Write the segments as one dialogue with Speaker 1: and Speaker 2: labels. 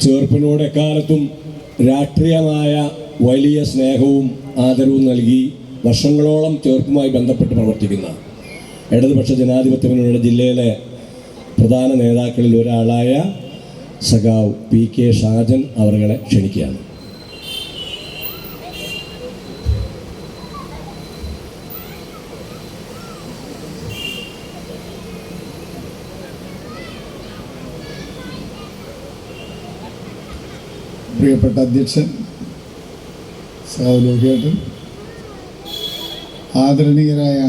Speaker 1: ചേർപ്പിനോട് എക്കാലത്തും രാഷ്ട്രീയമായ വലിയ സ്നേഹവും ആദരവും നൽകി വർഷങ്ങളോളം ചേർപ്പുമായി ബന്ധപ്പെട്ട് പ്രവർത്തിക്കുന്ന ഇടതുപക്ഷ ജനാധിപത്യ മുന്നണിയുടെ ജില്ലയിലെ പ്രധാന നേതാക്കളിൽ ഒരാളായ സഖാവ് PK ഷാജൻ അവരെ ക്ഷണിക്കുകയാണ്.
Speaker 2: പ്രിയപ്പെട്ട അധ്യക്ഷൻ സഹോദരൻ, ആദരണീയരായ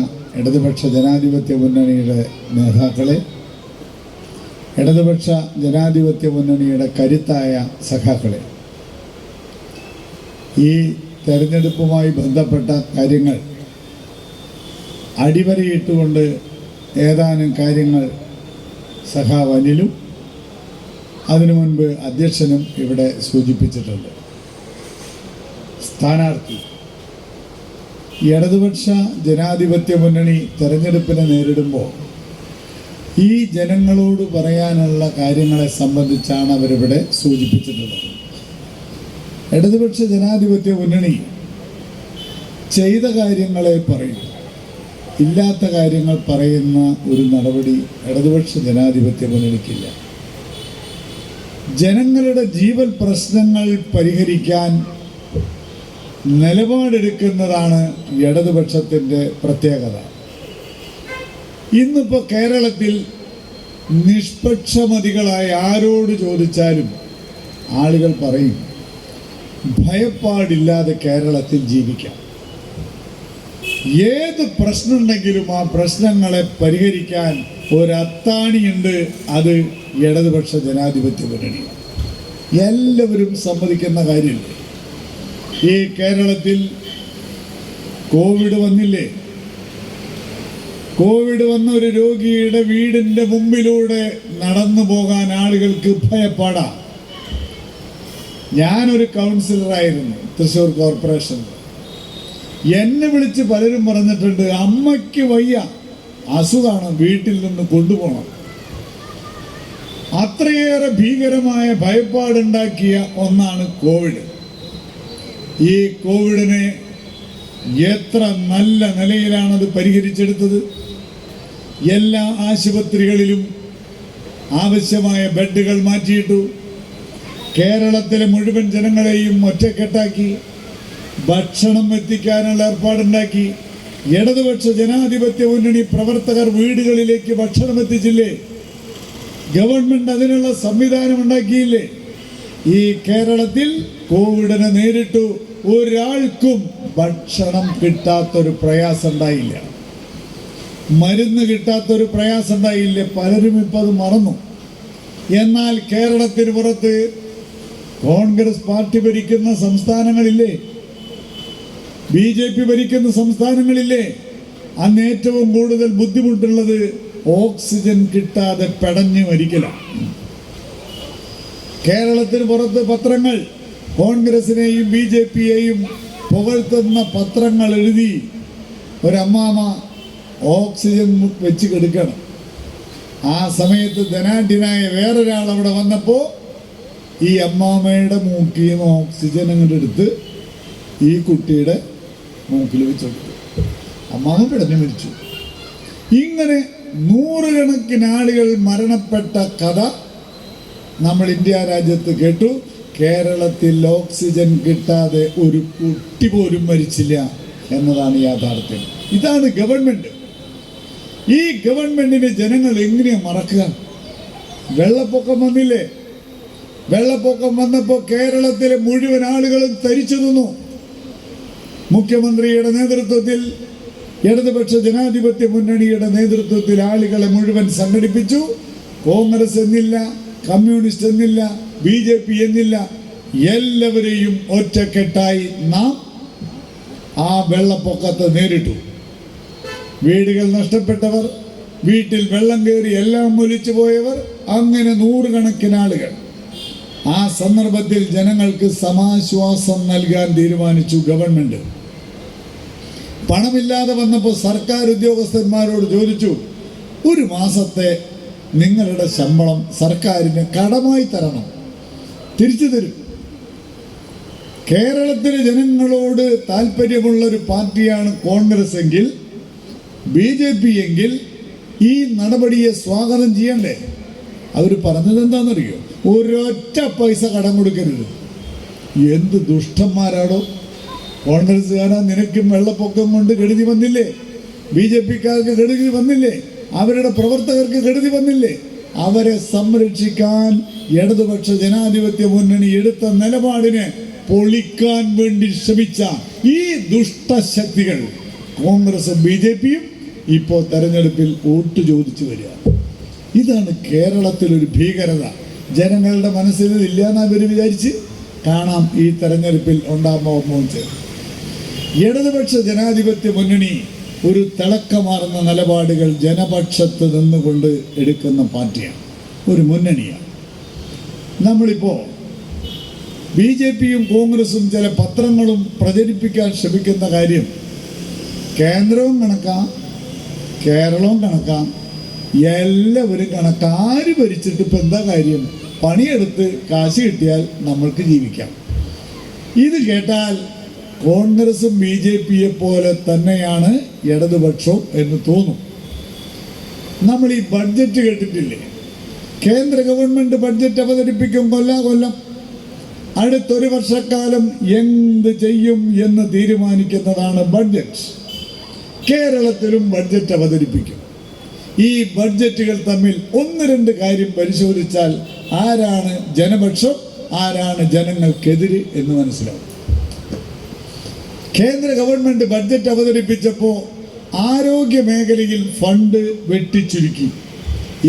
Speaker 2: ഇടതുപക്ഷ ജനാധിപത്യ മുന്നണിയുടെ നേതാക്കളെ, ഇടതുപക്ഷ ജനാധിപത്യ മുന്നണിയുടെ കരുത്തായ സഖാക്കളെ, ഈ തെരഞ്ഞെടുപ്പുമായി ബന്ധപ്പെട്ട കാര്യങ്ങൾ അടിവരയിട്ടുകൊണ്ട് ഏതാനും കാര്യങ്ങൾ സഖാവ് അനിലും അതിനു മുൻപ് അധ്യക്ഷനും ഇവിടെ സൂചിപ്പിച്ചിട്ടുണ്ട്. സ്ഥാനാർത്ഥി ഇടതുപക്ഷ ജനാധിപത്യ മുന്നണി തെരഞ്ഞെടുപ്പിനെ നേരിടുമ്പോൾ ഈ ജനങ്ങളോട് പറയാനുള്ള കാര്യങ്ങളെ സംബന്ധിച്ചാണ് അവരിവിടെ സൂചിപ്പിച്ചിട്ടുള്ളത്. ഇടതുപക്ഷ ജനാധിപത്യ മുന്നണി ചെയ്ത കാര്യങ്ങളെ പറയും, ഇല്ലാത്ത കാര്യങ്ങൾ പറയുന്ന ഒരു നടപടി ഇടതുപക്ഷ ജനാധിപത്യ മുന്നണിക്കില്ല. ജനങ്ങളുടെ ജീവൽ പ്രശ്നങ്ങൾ പരിഹരിക്കാൻ നിലപാടെടുക്കുന്നതാണ് ഇടതുപക്ഷത്തിൻ്റെ പ്രത്യേകത. ഇന്നിപ്പോൾ കേരളത്തിൽ നിഷ്പക്ഷമതികളായ ആരോട് ചോദിച്ചാലും ആളുകൾ പറയും ഭയപ്പാടില്ലാതെ കേരളത്തിൽ ജീവിക്കാം. ഏത് പ്രശ്നമുണ്ടെങ്കിലും ആ പ്രശ്നങ്ങളെ പരിഹരിക്കാൻ ഒരത്താണിയുണ്ട്, അത് ഇടതുപക്ഷ ജനാധിപത്യ മുന്നണി. എല്ലാവരും സമ്മതിക്കുന്ന കാര്യമില്ല. ഈ കേരളത്തിൽ കോവിഡ് വന്നില്ലേ? കോവിഡ് വന്ന ഒരു രോഗിയുടെ വീടിൻ്റെ മുമ്പിലൂടെ നടന്നു പോകാൻ ആളുകൾക്ക് ഭയപ്പാടാ. ഞാനൊരു കൗൺസിലറായിരുന്നു തൃശ്ശൂർ കോർപ്പറേഷനിൽ. എന്നെ വിളിച്ച് പലരും പറഞ്ഞിട്ടുണ്ട്, അമ്മയ്ക്ക് വയ്യ, അസുഖമാണ്, വീട്ടിൽ നിന്ന് കൊണ്ടുപോകണം. അത്രയേറെ ഭീകരമായ ഭയപ്പാടുണ്ടാക്കിയ ഒന്നാണ് കോവിഡ്. ഈ കോവിഡിനെ എത്ര നല്ല നിലയിലാണത് പരിഹരിച്ചെടുത്തത്. എല്ലാ ആശുപത്രികളിലും ആവശ്യമായ ബെഡുകൾ മാറ്റിയിട്ടു. കേരളത്തിലെ മുഴുവൻ ജനങ്ങളെയും ഒറ്റക്കെട്ടാക്കി ഭക്ഷണം എത്തിക്കാനുള്ള ഏർപ്പാടുണ്ടാക്കി. ഇടതുപക്ഷ ജനാധിപത്യ മുന്നണി പ്രവർത്തകർ വീടുകളിലേക്ക് ഭക്ഷണം എത്തിച്ചില്ലേ? ഗവൺമെന്റ് അതിനുള്ള സംവിധാനം ഉണ്ടാക്കിയില്ലേ? ഈ കേരളത്തിൽ കോവിഡിനെ നേരിട്ടു ഒരാൾക്കും ഭക്ഷണം കിട്ടാത്തൊരു പ്രയാസം ഉണ്ടായില്ല, മരുന്ന് കിട്ടാത്തൊരു പ്രയാസം ഉണ്ടായില്ല. പലരും ഇപ്പം അത് മറന്നു. എന്നാൽ കേരളത്തിന് പുറത്ത് കോൺഗ്രസ് പാർട്ടി ഭരിക്കുന്ന സംസ്ഥാനങ്ങളില്ലേ, BJP ഭരിക്കുന്ന സംസ്ഥാനങ്ങളില്ലേ, അന്ന് ഏറ്റവും കൂടുതൽ ബുദ്ധിമുട്ടുള്ളത് ഓക്സിജൻ കിട്ടാതെ പെടഞ്ഞു മരിക്കലാണ്. കേരളത്തിന് പുറത്ത് പത്രങ്ങൾ കോൺഗ്രസിനെയും BJPയെയും പുകഴ്ത്തുന്ന പത്രങ്ങൾ എഴുതി ഒരമ്മാമ ഓക്സിജൻ വെച്ച് കെടുക്കണം. ആ സമയത്ത് ധനാഢ്യനായ വേറൊരാൾ അവിടെ വന്നപ്പോൾ ഈ അമ്മാമയുടെ മൂക്കിൽ നിന്ന് ഓക്സിജൻ അങ്ങോട്ട് എടുത്ത് ഈ കുട്ടിയുടെ മൂക്കിൽ വെച്ചെടുത്തു. അമ്മാമ പിടഞ്ഞു മരിച്ചു. ഇങ്ങനെ നൂറുകണക്കിന് ആളുകൾ മരണപ്പെട്ട കഥ നമ്മൾ ഇന്ത്യ രാജ്യത്ത് കേട്ടു. കേരളത്തിൽ ഓക്സിജൻ കിട്ടാതെ ഒരു കുട്ടി പോലും മരിച്ചില്ല എന്നതാണ് യാഥാർത്ഥ്യം. ഇതാണ് ഗവൺമെന്റ്. ഈ ഗവൺമെന്റിനെ ജനങ്ങൾ എങ്ങനെയാ മറക്കുക? വെള്ളപ്പൊക്കം വന്നില്ലേ? വെള്ളപ്പൊക്കം വന്നപ്പോൾ കേരളത്തിലെ മുഴുവൻ ആളുകളും തരിച്ചു നിന്നു. മുഖ്യമന്ത്രിയുടെ നേതൃത്വത്തിൽ, ഇടതുപക്ഷ ജനാധിപത്യ മുന്നണിയുടെ നേതൃത്വത്തിൽ ആളുകളെ മുഴുവൻ സംഘടിപ്പിച്ചു. കോൺഗ്രസ് എന്നില്ല, കമ്മ്യൂണിസ്റ്റ് എന്നില്ല, BJP എന്നില്ല, എല്ലാവരെയും ഒറ്റക്കെട്ടായി നാം ആ വെള്ളപ്പൊക്കത്തെ നേരിട്ടു. വീടുകൾ നഷ്ടപ്പെട്ടവർ, വീട്ടിൽ വെള്ളം കയറി എല്ലാം ഒലിച്ചു പോയവർ, അങ്ങനെ നൂറുകണക്കിന് ആളുകൾ. ആ സന്ദർഭത്തിൽ ജനങ്ങൾക്ക് സമാശ്വാസം നൽകാൻ തീരുമാനിച്ചു ഗവൺമെന്റ്. പണമില്ലാതെ വന്നപ്പോൾ സർക്കാർ ഉദ്യോഗസ്ഥന്മാരോട് ചോദിച്ചു, ഒരു മാസത്തെ നിങ്ങളുടെ ശമ്പളം സർക്കാരിന് കടമായി തരണം, തിരിച്ചു തരും. കേരളത്തിലെ ജനങ്ങളോട് താല്പര്യമുള്ളൊരു പാർട്ടിയാണ് കോൺഗ്രസ് എങ്കിൽ, BJP എങ്കിൽ ഈ നടപടിയെ സ്വാഗതം ചെയ്യണ്ടേ? അവർ പറഞ്ഞത് എന്താണെന്നറിയോ? ഒരൊറ്റ പൈസ കടം കൊടുക്കരുത്. എന്ത് ദുഷ്ടന്മാരാടോ! കോൺഗ്രസ്സുകാരാ, നിനക്കും വെള്ളപ്പൊക്കം കൊണ്ട് കെടുതി വന്നില്ലേ? BJPക്കാർക്ക് കെടുതി വന്നില്ലേ? അവരുടെ പ്രവർത്തകർക്ക് കെടുതി വന്നില്ലേ? അവരെ സംരക്ഷിക്കാൻ ഇടതുപക്ഷ ജനാധിപത്യ മുന്നണി എടുത്ത നിലപാടിനെ പൊളിക്കാൻ വേണ്ടി ശ്രമിച്ച ഈ ദുഷ്ടശക്തികൾ കോൺഗ്രസും BJPയും ഇപ്പോൾ തെരഞ്ഞെടുപ്പിൽ വോട്ട് ചോദിച്ചു വരിക. ഇതാണ് കേരളത്തിലൊരു ഭീകരത. ജനങ്ങളുടെ മനസ്സിൽ ഇല്ല എന്നാ ഇവർ വിചാരിച്ച് കാണാം ഈ തെരഞ്ഞെടുപ്പിൽ ഉണ്ടാകുമ്പോൾ. ഇടതുപക്ഷ ജനാധിപത്യ മുന്നണി ഒരു തിളക്കമാർന്ന നിലപാടുകൾ ജനപക്ഷത്ത് നിന്നുകൊണ്ട് എടുക്കുന്ന പാർട്ടിയാണ്, ഒരു മുന്നണിയാണ്. നമ്മളിപ്പോൾ BJPയും കോൺഗ്രസും ചില പത്രങ്ങളും പ്രചരിപ്പിക്കാൻ ശ്രമിക്കുന്ന കാര്യം കേന്ദ്രവും കണക്കാം, കേരളവും കണക്കാം, എല്ലാവരും കണക്കാം. ആര് ഭരിച്ചിട്ട് ഇപ്പം എന്താ കാര്യം? പണിയെടുത്ത് കാശ് കിട്ടിയാൽ നമ്മൾക്ക് ജീവിക്കാം. ഇത് കേട്ടാൽ കോൺഗ്രസും BJPയെ പോലെ തന്നെയാണ് ഇടതുപക്ഷവും എന്ന് തോന്നും. നമ്മൾ ഈ ബഡ്ജറ്റ് കേട്ടിട്ടില്ലേ? കേന്ദ്ര ഗവൺമെന്റ് ബഡ്ജറ്റ് അവതരിപ്പിക്കും കൊല്ലം. അടുത്തൊരു വർഷക്കാലം എന്ത് ചെയ്യും എന്ന് തീരുമാനിക്കുന്നതാണ് ബഡ്ജറ്റ്. കേരളത്തിലും ബഡ്ജറ്റ് അവതരിപ്പിക്കും. ഈ ബഡ്ജറ്റുകൾ തമ്മിൽ ഒന്ന് രണ്ട് കാര്യം പരിശോധിച്ചാൽ ആരാണ് ജനപക്ഷം, ആരാണ് ജനങ്ങൾക്കെതിര് എന്ന് മനസ്സിലാവും. കേന്ദ്ര ഗവൺമെന്റ് ബഡ്ജറ്റ് അവതരിപ്പിച്ചപ്പോൾ ആരോഗ്യ മേഖലയിൽ ഫണ്ട് വെട്ടിച്ചുരുക്കി.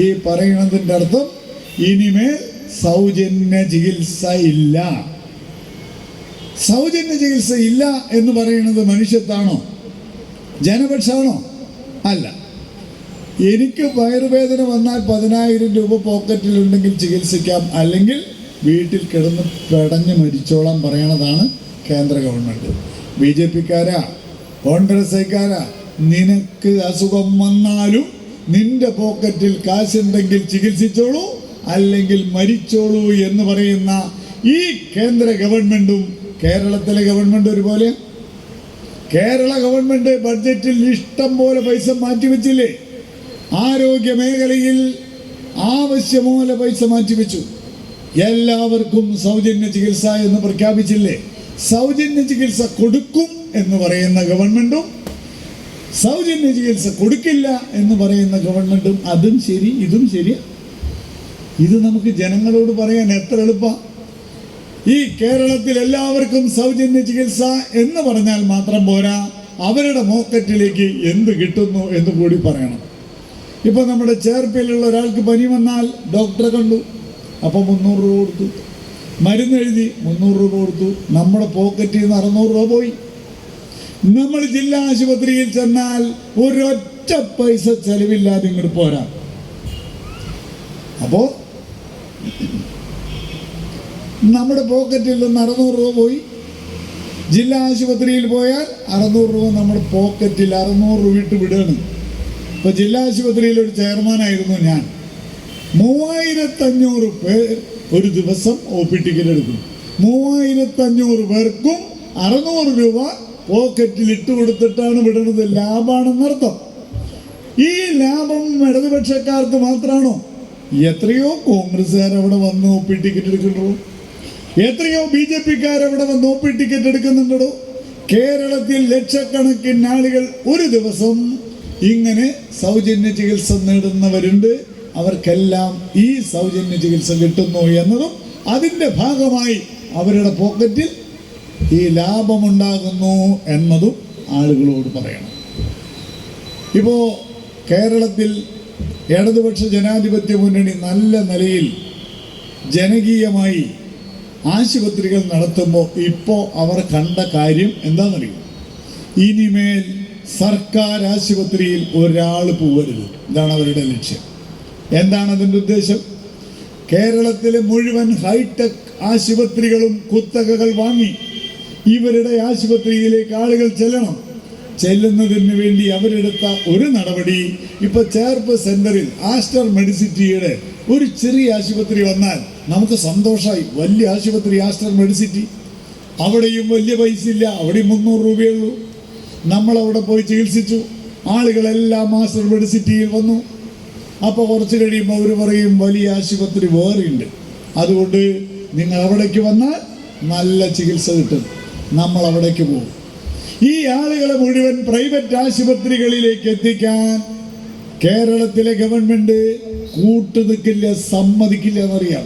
Speaker 2: ഈ പറയുന്നതിൻ്റെ അർത്ഥം ഇനിമേൽ സൗജന്യ ചികിത്സ ഇല്ല. സൗജന്യ ചികിത്സ ഇല്ല എന്ന് പറയുന്നത് മനുഷ്യത്താണോ, ജനപക്ഷമാണോ? അല്ല. എനിക്ക് വയറുവേദന വന്നാൽ 10,000 രൂപ പോക്കറ്റിലുണ്ടെങ്കിൽ ചികിത്സിക്കാം, അല്ലെങ്കിൽ വീട്ടിൽ കിടന്ന് പെടഞ്ഞ് മരിച്ചോളാൻ പറയണതാണ് കേന്ദ്ര ഗവൺമെന്റ്. BJPക്കാരാ, കോൺഗ്രസ്സുകാരാ, നിനക്ക് അസുഖം വന്നാലും നിന്റെ പോക്കറ്റിൽ കാശുണ്ടെങ്കിൽ ചികിത്സിച്ചോളൂ, അല്ലെങ്കിൽ മരിച്ചോളൂ എന്ന് പറയുന്ന ഈ കേന്ദ്ര ഗവൺമെന്റും കേരളത്തിലെ ഗവൺമെന്റ് ഒരുപോലെ. കേരള ഗവൺമെന്റ് ബഡ്ജറ്റിൽ ഇഷ്ടം പോലെ പൈസ മാറ്റിവെച്ചില്ലേ? ആരോഗ്യ മേഖലയിൽ ആവശ്യമോലെ പൈസ മാറ്റിവെച്ചു. എല്ലാവർക്കും സൗജന്യ ചികിത്സ എന്ന് പ്രഖ്യാപിച്ചില്ലേ? സൗജന്യ ചികിത്സ കൊടുക്കും എന്ന് പറയുന്ന ഗവൺമെന്റും സൗജന്യ ചികിത്സ കൊടുക്കില്ല എന്ന് പറയുന്ന ഗവൺമെന്റും, അതും ശരി ഇതും ശരി. ഇത് നമുക്ക് ജനങ്ങളോട് പറയാൻ എത്ര എളുപ്പം. ഈ കേരളത്തിൽ എല്ലാവർക്കും സൗജന്യ ചികിത്സ എന്ന് പറഞ്ഞാൽ മാത്രം പോരാ, അവരുടെ പോക്കറ്റിലേക്ക് എന്ത് കിട്ടുന്നു എന്ന് കൂടി പറയണം. ഇപ്പൊ നമ്മുടെ ചേർപ്പിലുള്ള ഒരാൾക്ക് പനി വന്നാൽ ഡോക്ടറെ കണ്ടു, അപ്പോൾ 300 രൂപ കൊടുത്തു. മരുന്ന് എഴുതി 300 രൂപ കൊടുത്തു. നമ്മുടെ പോക്കറ്റിൽ നിന്ന് 600 രൂപ പോയി. നമ്മൾ ജില്ലാ ആശുപത്രിയിൽ ചെന്നാൽ ഒരൊറ്റ പൈസ ചെലവില്ലാതെ ഇങ്ങോട്ട് പോരാ. അപ്പോൾ നമ്മുടെ പോക്കറ്റിൽ നിന്ന് 600 രൂപ പോയി. ജില്ലാ ആശുപത്രിയിൽ പോയാൽ 600 രൂപ നമ്മുടെ പോക്കറ്റിൽ 600 രൂപ ഇട്ട് വിടുകയാണ്. ഇപ്പോൾ ജില്ലാ ആശുപത്രിയിൽ ഒരു ചെയർമാനായിരുന്നു ഞാൻ. 3500 പേർ ഒരു ദിവസം OP ടിക്കറ്റ് എടുക്കും. 3500 പേർക്കും 600 രൂപ പോക്കറ്റിൽ ഇട്ട് കൊടുത്തിട്ടാണ് വിടുന്നത്. ലാഭമാണെന്നർത്ഥം. ഈ ലാഭം ഇടതുപക്ഷക്കാർക്ക് മാത്രമാണോ? എത്രയോ കോൺഗ്രസ്സുകാർ അവിടെ വന്ന് OP ടിക്കറ്റ് എടുക്കുന്നുണ്ടോ? എത്രയോ BJPക്കാർ അവിടെ വന്ന് OP ടിക്കറ്റ് എടുക്കുന്നുണ്ടോ? കേരളത്തിൽ ലക്ഷക്കണക്കിന് ആളുകൾ ഒരു ദിവസം ഇങ്ങനെ സൗജന്യ ചികിത്സ നേടുന്നവരുണ്ട്. അവർക്കെല്ലാം ഈ സൗജന്യ ചികിത്സ കിട്ടുന്നു എന്നതും അതിൻ്റെ ഭാഗമായി അവരുടെ പോക്കറ്റിൽ ഈ ലാഭമുണ്ടാകുന്നു എന്നതും ആളുകളോട് പറയണം. ഇപ്പോൾ കേരളത്തിൽ ഇടതുപക്ഷ ജനാധിപത്യ മുന്നണി നല്ല നിലയിൽ ജനകീയമായി ആശുപത്രികൾ നടത്തുമ്പോൾ ഇപ്പോൾ അവർ കണ്ട കാര്യം എന്താണെന്നറിയും? ഇനിമേൽ സർക്കാർ ആശുപത്രിയിൽ ഒരാൾ പോകരുത്. ഇതാണ് അവരുടെ ലക്ഷ്യം. എന്താണ് അതിൻ്റെ ഉദ്ദേശം? കേരളത്തിലെ മുഴുവൻ ഹൈടെക് ആശുപത്രികളും കുത്തകകൾ വാങ്ങി ഇവരുടെ ആശുപത്രിയിലേക്ക് ആളുകൾ ചെല്ലണം. ചെല്ലുന്നതിന് വേണ്ടി അവരെടുത്ത ഒരു നടപടി, ഇപ്പൊ ചേർപ്പ് സെന്ററിൽ ആസ്റ്റർ മെഡിസിറ്റിയുടെ ഒരു ചെറിയ ആശുപത്രി വന്നാൽ നമുക്ക് സന്തോഷമായി. വലിയ ആശുപത്രി ആസ്റ്റർ മെഡിസിറ്റി, അവിടെയും വലിയ പൈസ ഇല്ല, അവിടെയും 300 രൂപയുള്ളൂ. നമ്മളവിടെ പോയി ചികിത്സിച്ചു. ആളുകളെല്ലാം ആസ്റ്റർ മെഡിസിറ്റിയിൽ വന്നു. അപ്പോൾ കുറച്ച് കഴിയുമ്പോൾ അവർ പറയും വലിയ ആശുപത്രി വേറെയുണ്ട്, അതുകൊണ്ട് നിങ്ങൾ അവിടേക്ക് വന്നാൽ നല്ല ചികിത്സ കിട്ടും. നമ്മൾ അവിടേക്ക് പോകും. ഈ ആളുകളെ മുഴുവൻ പ്രൈവറ്റ് ആശുപത്രികളിലേക്ക് എത്തിക്കാൻ കേരളത്തിലെ ഗവൺമെന്റ് കൂട്ടുനിൽക്കില്ല, സമ്മതിക്കില്ല എന്നറിയാം.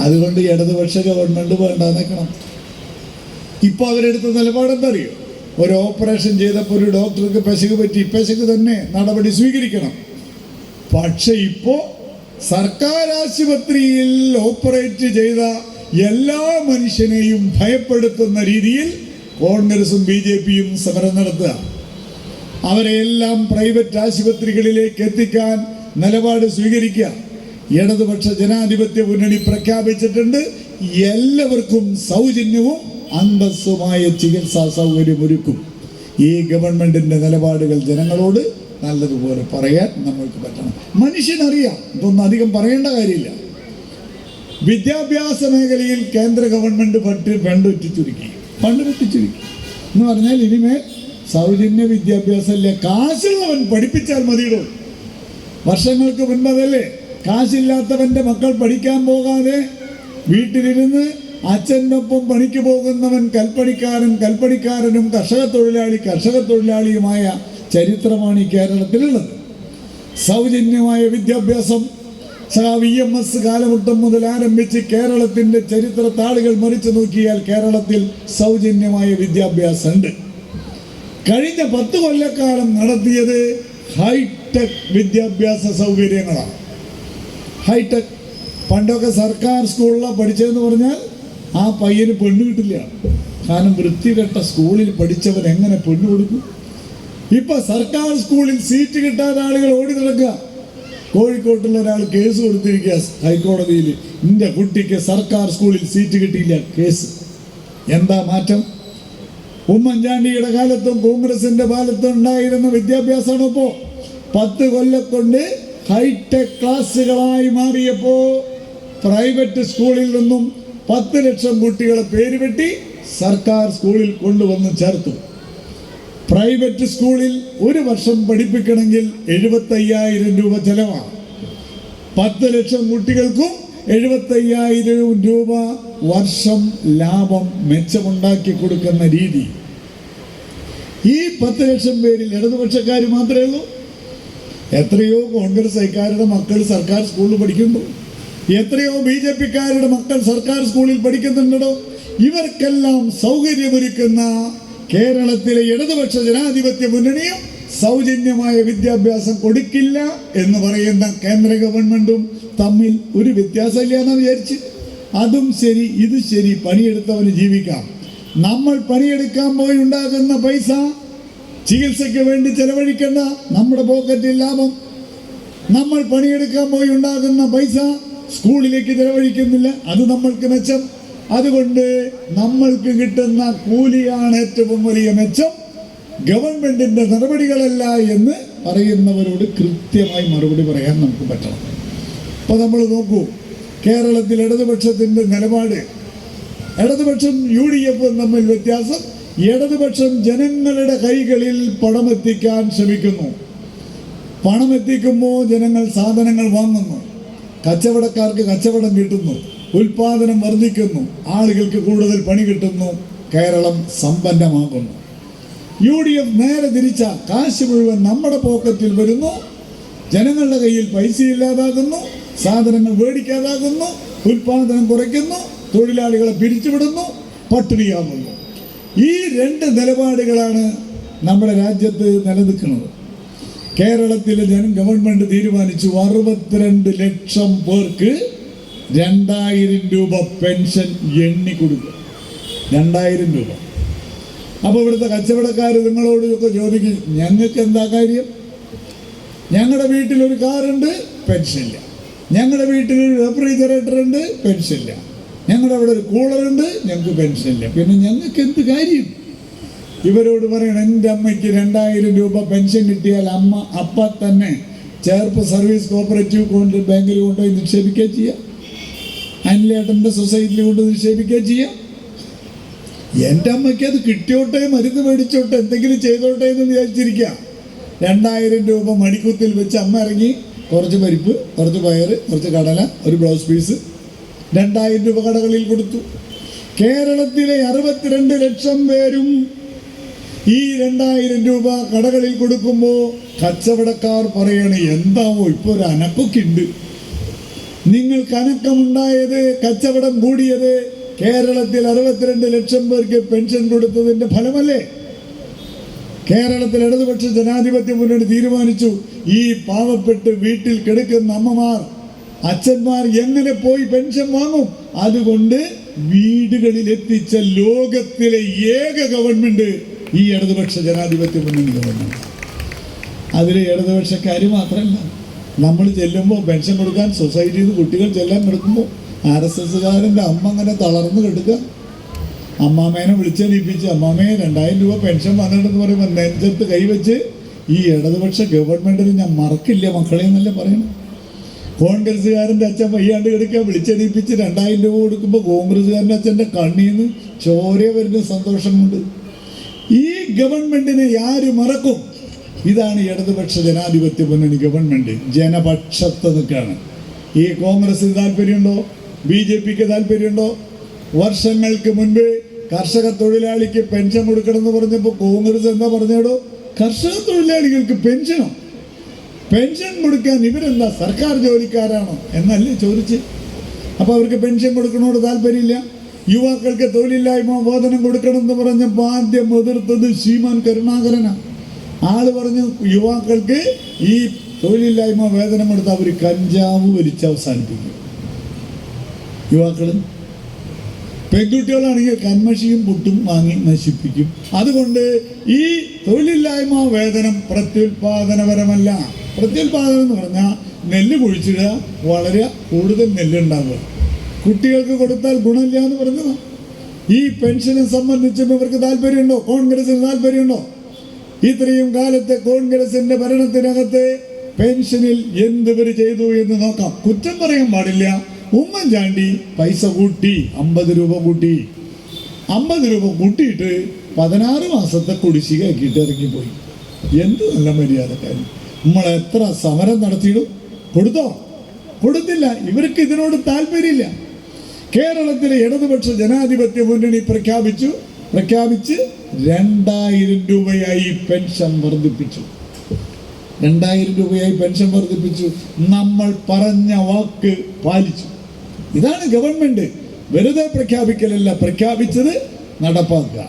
Speaker 2: അതുകൊണ്ട് ഇടതുപക്ഷ ഗവൺമെന്റ് വേണ്ടാന്ന് വെക്കണം. ഇപ്പൊ അവരെടുത്ത നിലപാടെന്താ അറിയോ? ഒരു ഓപ്പറേഷൻ ചെയ്തപ്പോൾ ഒരു ഡോക്ടർക്ക് പെശക് പറ്റി, പെശക് തന്നെ നടപടി സ്വീകരിക്കണം. പക്ഷെ ഇപ്പോ സർക്കാർ ആശുപത്രിയിൽ ഓപ്പറേറ്റ് ചെയ്ത എല്ലാ മനുഷ്യനെയും ഭയപ്പെടുത്തുന്ന രീതിയിൽ കോൺഗ്രസും BJPയും സമരം നടത്തുക. അവരെയെല്ലാം പ്രൈവറ്റ് ആശുപത്രികളിലേക്ക് എത്തിക്കാൻ നിലപാട് സ്വീകരിക്കുക. ഇടതുപക്ഷ ജനാധിപത്യ മുന്നണി പ്രഖ്യാപിച്ചിട്ടുണ്ട്, എല്ലാവർക്കും സൗജന്യവും അന്തസ്സുമായ ചികിത്സാ സൗകര്യം ഒരുക്കും. ഈ ഗവൺമെന്റിന്റെ നിലപാടുകൾ ജനങ്ങളോട് നല്ലതുപോലെ പറയാൻ നമ്മൾക്ക് പറ്റണം. മനുഷ്യനറിയാം, ഇതൊന്നും അധികം പറയേണ്ട കാര്യമില്ല. വിദ്യാഭ്യാസ മേഖലയിൽ കേന്ദ്ര ഗവൺമെന്റ് ഫണ്ട് വെട്ടിച്ചുരുക്കി എന്ന് പറഞ്ഞാൽ ഇനിമേൽ സൗജന്യ വിദ്യാഭ്യാസമല്ലേ, കാശുള്ളവൻ പഠിപ്പിച്ചാൽ മതിയിടോ. വർഷങ്ങൾക്ക് മുൻപതല്ലേ കാശില്ലാത്തവന്റെ മക്കൾ പഠിക്കാൻ പോകാതെ വീട്ടിലിരുന്ന് അച്ഛൻ്റെ ഒപ്പം പണിക്ക് പോകുന്നവൻ കൽപ്പണിക്കാരനും കർഷക തൊഴിലാളിയുമായ ചരിത്രമാണ് ഈ കേരളത്തിലുള്ളത്. സൗജന്യമായ വിദ്യാഭ്യാസം VMS കാലഘട്ടം മുതൽ ആരംഭിച്ച് കേരളത്തിന്റെ ചരിത്ര താളുകൾ മറിച്ചു നോക്കിയാൽ കേരളത്തിൽ സൗജന്യമായ വിദ്യാഭ്യാസം ഉണ്ട്. കഴിഞ്ഞ 10 കൊല്ലക്കാലം നടത്തിയത് ഹൈടെക് വിദ്യാഭ്യാസ സൗകര്യങ്ങളാണ്. ഹൈടെക് പണ്ടൊക്കെ സർക്കാർ സ്കൂളിലാണ് പഠിച്ചതെന്ന് പറഞ്ഞാൽ ആ പയ്യന് പെണ്ണ് കിട്ടില്ല. കാരണം വൃത്തികെട്ട സ്കൂളിൽ പഠിച്ചവൻ എങ്ങനെ പെണ്ണ് കൊടുക്കും? ഇപ്പൊ സർക്കാർ സ്കൂളിൽ സീറ്റ് കിട്ടാതെ ആളുകൾ ഓടി നടക്കുക. കോഴിക്കോട്ടുള്ള ഒരാൾ കേസ് കൊടുത്തിരിക്കുക ഹൈക്കോടതിയിൽ, എൻ്റെ കുട്ടിക്ക് സർക്കാർ സ്കൂളിൽ സീറ്റ് കിട്ടിയില്ല, കേസ്. എന്താ മാറ്റം? ഉമ്മൻചാണ്ടിയുടെ കാലത്തും കോൺഗ്രസിന്റെ കാലത്തും ഉണ്ടായിരുന്ന വിദ്യാഭ്യാസമാണ് ഇപ്പോ 10 കൊല്ലം കൊണ്ട് ഹൈടെക് ക്ലാസ്സുകളായി മാറിയപ്പോ പ്രൈവറ്റ് സ്കൂളിൽ നിന്നും 10 ലക്ഷം കുട്ടികളെ പേര് വെട്ടി സർക്കാർ സ്കൂളിൽ കൊണ്ടുവന്ന് ചേർത്തു. പ്രൈവറ്റ് സ്കൂളിൽ ഒരു വർഷം പഠിപ്പിക്കണമെങ്കിൽ 75,000 രൂപ ചെലവാണ്. 10 ലക്ഷം കുട്ടികൾക്കും 75,000 രൂപ വർഷം ലാഭം മെച്ചമുണ്ടാക്കി കൊടുക്കുന്ന രീതി. ഈ 10 ലക്ഷം പേരിൽ ഇടതുപക്ഷക്കാർ മാത്രമേ ഉള്ളൂ. എത്രയോ കോൺഗ്രസ്സുകാരുടെ മക്കൾ സർക്കാർ സ്കൂളിൽ പഠിക്കുന്നു, എത്രയോ BJPക്കാരുടെ മക്കൾ സർക്കാർ സ്കൂളിൽ പഠിക്കുന്നുണ്ടോ. ഇവർക്കെല്ലാം സൗകര്യമൊരുക്കുന്ന കേരളത്തിലെ ഇടതുപക്ഷ ജനാധിപത്യ മുന്നണിയും സൗജന്യമായ വിദ്യാഭ്യാസം കൊടുക്കില്ല എന്ന് പറയുന്ന കേന്ദ്ര ഗവൺമെന്റും തമ്മിൽ ഒരു വ്യത്യാസമില്ല എന്ന് വിചാരിച്ച് അതും ശരി ഇത് ശരി, പണിയെടുത്തവന് ജീവിക്കാം. നമ്മൾ പണിയെടുക്കാൻ പോയി ഉണ്ടാകുന്ന പൈസ ചികിത്സയ്ക്ക് വേണ്ടി ചെലവഴിക്കേണ്ട, നമ്മുടെ പോക്കറ്റിൽ ലാഭം. നമ്മൾ പണിയെടുക്കാൻ പോയി ഉണ്ടാകുന്ന പൈസ സ്കൂളിലേക്ക് ചെലവഴിക്കുന്നില്ല, അത് നമ്മൾക്ക് മെച്ചം. അതുകൊണ്ട് നമ്മൾക്ക് കിട്ടുന്ന കൂലിയാണ് ഏറ്റവും വലിയ മെച്ചം, ഗവൺമെന്റിന്റെ നടപടികളല്ല എന്ന് പറയുന്നവരോട് കൃത്യമായി മറുപടി പറയാൻ നമുക്ക് പറ്റണം. അപ്പൊ നമ്മൾ നോക്കൂ, കേരളത്തിൽ ഇടതുപക്ഷത്തിന്റെ നിലപാട്, ഇടതുപക്ഷം UDF തമ്മിൽ വ്യത്യാസം. ഇടതുപക്ഷം ജനങ്ങളുടെ കൈകളിൽ പണമെത്തിക്കാൻ ശ്രമിക്കുന്നു. പണമെത്തിക്കുമ്പോൾ ജനങ്ങൾ സാധനങ്ങൾ വാങ്ങുന്നു, കച്ചവടക്കാർക്ക് കച്ചവടം കിട്ടുന്നു, ഉൽപാദനം വർദ്ധിക്കുന്നു, ആളുകൾക്ക് കൂടുതൽ പണി കിട്ടുന്നു, കേരളം സമ്പന്നമാകുന്നു. UDF നേരെ തിരിച്ച, കാശ് മുഴുവൻ നമ്മുടെ പോക്കറ്റിൽ വരുന്നു, ജനങ്ങളുടെ കയ്യിൽ പൈസ ഇല്ലാതാകുന്നു, സാധനങ്ങൾ മേടിക്കാതാകുന്നു, ഉൽപാദനം കുറയ്ക്കുന്നു, തൊഴിലാളികളെ പിരിച്ചുവിടുന്നു, പട്ടിണിയാകുന്നു. ഈ 2 നിലപാടുകളാണ് നമ്മുടെ രാജ്യത്ത് നിലനിൽക്കുന്നത്. കേരളത്തിലെ ഗവൺമെന്റ് തീരുമാനിച്ചു 62 ലക്ഷം പേർക്ക് 2000 രൂപ പെൻഷൻ എണ്ണി കൊടുക്കുക. 2000 രൂപ. അപ്പോൾ ഇവിടുത്തെ കച്ചവടക്കാർ നിങ്ങളോടൊക്കെ ചോദിക്കും, ഞങ്ങൾക്ക് എന്താ കാര്യം? ഞങ്ങളുടെ വീട്ടിലൊരു കാറുണ്ട്, പെൻഷനില്ല. ഞങ്ങളുടെ വീട്ടിലൊരു റെഫ്രിജറേറ്റർ ഉണ്ട്, പെൻഷനില്ല. ഞങ്ങളുടെ അവിടെ ഒരു കൂളറുണ്ട്, ഞങ്ങൾക്ക് പെൻഷനില്ല. പിന്നെ ഞങ്ങൾക്ക് എന്ത് കാര്യം? ഇവരോട് പറയണം, എൻ്റെ അമ്മയ്ക്ക് 2000 രൂപ പെൻഷൻ കിട്ടിയാൽ അമ്മ അപ്പം തന്നെ ചേർപ്പ് സർവീസ് കോപ്പറേറ്റീവ് ബാങ്കിൽ കൊണ്ടുപോയി നിക്ഷേപിക്കുക ചെയ്യാം, അനിലേട്ടൻ്റെ സൊസൈറ്റിയിൽ കൊണ്ട് നിക്ഷേപിക്കുക ചെയ്യാം. എൻ്റെ അമ്മയ്ക്ക് അത് കിട്ടിയോട്ടെ, മരുന്ന് മേടിച്ചോട്ടെ, എന്തെങ്കിലും ചെയ്തോട്ടെ എന്ന് വിചാരിച്ചിരിക്കുക. 2000 രൂപ മണിക്കൂത്തിൽ വെച്ച് അമ്മ ഇറങ്ങി കുറച്ച് പരിപ്പ്, കുറച്ച് പയറ്, കുറച്ച് കടല, ഒരു ബ്ലൗസ് പീസ് 2000 രൂപ കടകളിൽ കൊടുത്തു. കേരളത്തിലെ 62 ലക്ഷം പേരും ഈ 2000 രൂപ കടകളിൽ കൊടുക്കുമ്പോൾ കച്ചവടക്കാർ പറയണേ, എന്താവോ ഇപ്പോൾ ഒരു അനക്കൊക്കെ ഉണ്ട്. നിങ്ങൾക്ക് അനക്കമുണ്ടായത്, കച്ചവടം കൂടിയത് കേരളത്തിൽ 62 ലക്ഷം പേർക്ക് പെൻഷൻ കൊടുത്തതിൻ്റെ ഫലമല്ലേ? കേരളത്തിൽ ഇടതുപക്ഷ ജനാധിപത്യ മുന്നണി തീരുമാനിച്ചു, ഈ പാവപ്പെട്ട് വീട്ടിൽ കിടക്കുന്ന അമ്മമാർ, അച്ഛന്മാർ എങ്ങനെ പോയി പെൻഷൻ വാങ്ങും? അതുകൊണ്ട് വീടുകളിൽ എത്തിച്ച ലോകത്തിലെ ഏക ഗവൺമെന്റ് ഈ ഇടതുപക്ഷ ജനാധിപത്യ മുന്നണി ഗവൺമെന്റ്. അതിൽ ഇടതുപക്ഷക്കാർ മാത്രമല്ല, നമ്മൾ ചെല്ലുമ്പോൾ പെൻഷൻ കൊടുക്കാൻ സൊസൈറ്റിയിൽ നിന്ന് കുട്ടികൾ ചെല്ലാൻ കിടക്കുമ്പോൾ RSSകാരൻ്റെ അമ്മ അങ്ങനെ തളർന്ന് കിടക്കുക. അമ്മാമേനെ വിളിച്ചെണീപ്പിച്ച്, അമ്മാമേ 2000 രൂപ പെൻഷൻ വന്നിട്ടെന്ന് പറയുമ്പോൾ നെഞ്ചത്ത് കൈവച്ച്, ഈ ഇടതുപക്ഷ ഗവൺമെന്റിന് ഞാൻ മറക്കില്ല മക്കളെ എന്നല്ലേ പറയണം. കോൺഗ്രസ്സുകാരൻ്റെ അച്ഛൻ വയ്യാണ്ട് കിടക്കുക, വിളിച്ചെണീപ്പിച്ച് 2000 രൂപ കൊടുക്കുമ്പോൾ കോൺഗ്രസ്സുകാരൻ്റെ അച്ഛൻ്റെ കണ്ണിൽ നിന്ന് ചോര വരുന്ന സന്തോഷമുണ്ട്. ഈ ഗവൺമെന്റിനെ ആര് മറക്കും? ഇതാണ് ഇടതുപക്ഷ ജനാധിപത്യ മുന്നണി ഗവൺമെന്റ്. ജനപക്ഷത്ത് നിൽക്കുകയാണ്. ഈ കോൺഗ്രസിന് താല്പര്യമുണ്ടോ? BJPക്ക് താല്പര്യമുണ്ടോ? വർഷങ്ങൾക്ക് മുൻപ് കർഷക തൊഴിലാളിക്ക് പെൻഷൻ കൊടുക്കണമെന്ന് പറഞ്ഞപ്പോൾ കോൺഗ്രസ് എന്താ പറഞ്ഞോടോ? കർഷക തൊഴിലാളികൾക്ക് പെൻഷനോ? പെൻഷൻ കൊടുക്കാൻ ഇവരെന്താ സർക്കാർ ജോലിക്കാരാണോ എന്നല്ലേ ചോദിച്ച്. അപ്പോൾ അവർക്ക് പെൻഷൻ കൊടുക്കണോട് താല്പര്യമില്ല. യുവാക്കൾക്ക് തൊഴിലില്ലായ്മ വേതനം കൊടുക്കണമെന്ന് പറഞ്ഞപ്പോൾ ആദ്യം എതിർത്തത് ശ്രീമാൻ കരുണാകരനാണ്. ആള് പറഞ്ഞു, യുവാക്കൾക്ക് ഈ തൊഴിലില്ലായ്മ വേതനം കൊടുത്ത് അവർ കഞ്ചാവ് വലിച്ച് അവസാനിപ്പിക്കും. യുവാക്കൾ, പെൺകുട്ടികളാണെങ്കിൽ കന്മഷിയും പുട്ടും വാങ്ങി നശിപ്പിക്കും. അതുകൊണ്ട് ഈ തൊഴിലില്ലായ്മ വേതനം പ്രത്യുൽപാദനപരമല്ല. പ്രത്യുൽപാദനം എന്ന് പറഞ്ഞാൽ നെല്ല് കുഴിച്ചിടുക, വളരെ കൂടുതൽ നെല്ലുണ്ടാവുക. കുട്ടികൾക്ക് കൊടുത്താൽ ഗുണമില്ല എന്ന് പറഞ്ഞതാണ്. ഈ പെൻഷനെ സംബന്ധിച്ചും ഇവർക്ക് താല്പര്യമുണ്ടോ? കോൺഗ്രസിന് താല്പര്യമുണ്ടോ? ഇത്രയും കാലത്തെ കോൺഗ്രസിന്റെ ഭരണത്തിനകത്ത് പെൻഷനിൽ എന്തുവരെ ചെയ്തു എന്ന് നോക്കാം. കുറ്റം പറയാൻ പാടില്ല. ഉമ്മൻചാണ്ടി പൈസ കൂട്ടി, 50 രൂപ കൂട്ടി. 50 രൂപ കൂട്ടിയിട്ട് 16 മാസത്തെ കുടിശ്ശിക ആക്കിയിട്ട് ഇറങ്ങിപ്പോയി. എന്ത് നല്ല മര്യാദക്കാരൻ. നമ്മൾ എത്ര സമരം നടത്തിയിടും? കൊടുത്തോ? കൊടുത്തില്ല. ഇവർക്ക് ഇതിനോട് താല്പര്യമില്ല. കേരളത്തിലെ ഇടതുപക്ഷ ജനാധിപത്യ മുന്നണി പ്രഖ്യാപിച്ച് 2000 രൂപയായി പെൻഷൻ വർദ്ധിപ്പിച്ചു. 2000 രൂപയായി പെൻഷൻ വർദ്ധിപ്പിച്ചു. നമ്മൾ പറഞ്ഞ വാക്ക് പാലിച്ചു. ഇതാണ് ഗവൺമെന്റ്. വെറുതെ പ്രഖ്യാപിക്കലല്ല, പ്രഖ്യാപിച്ചത് നടപ്പാക്കുക.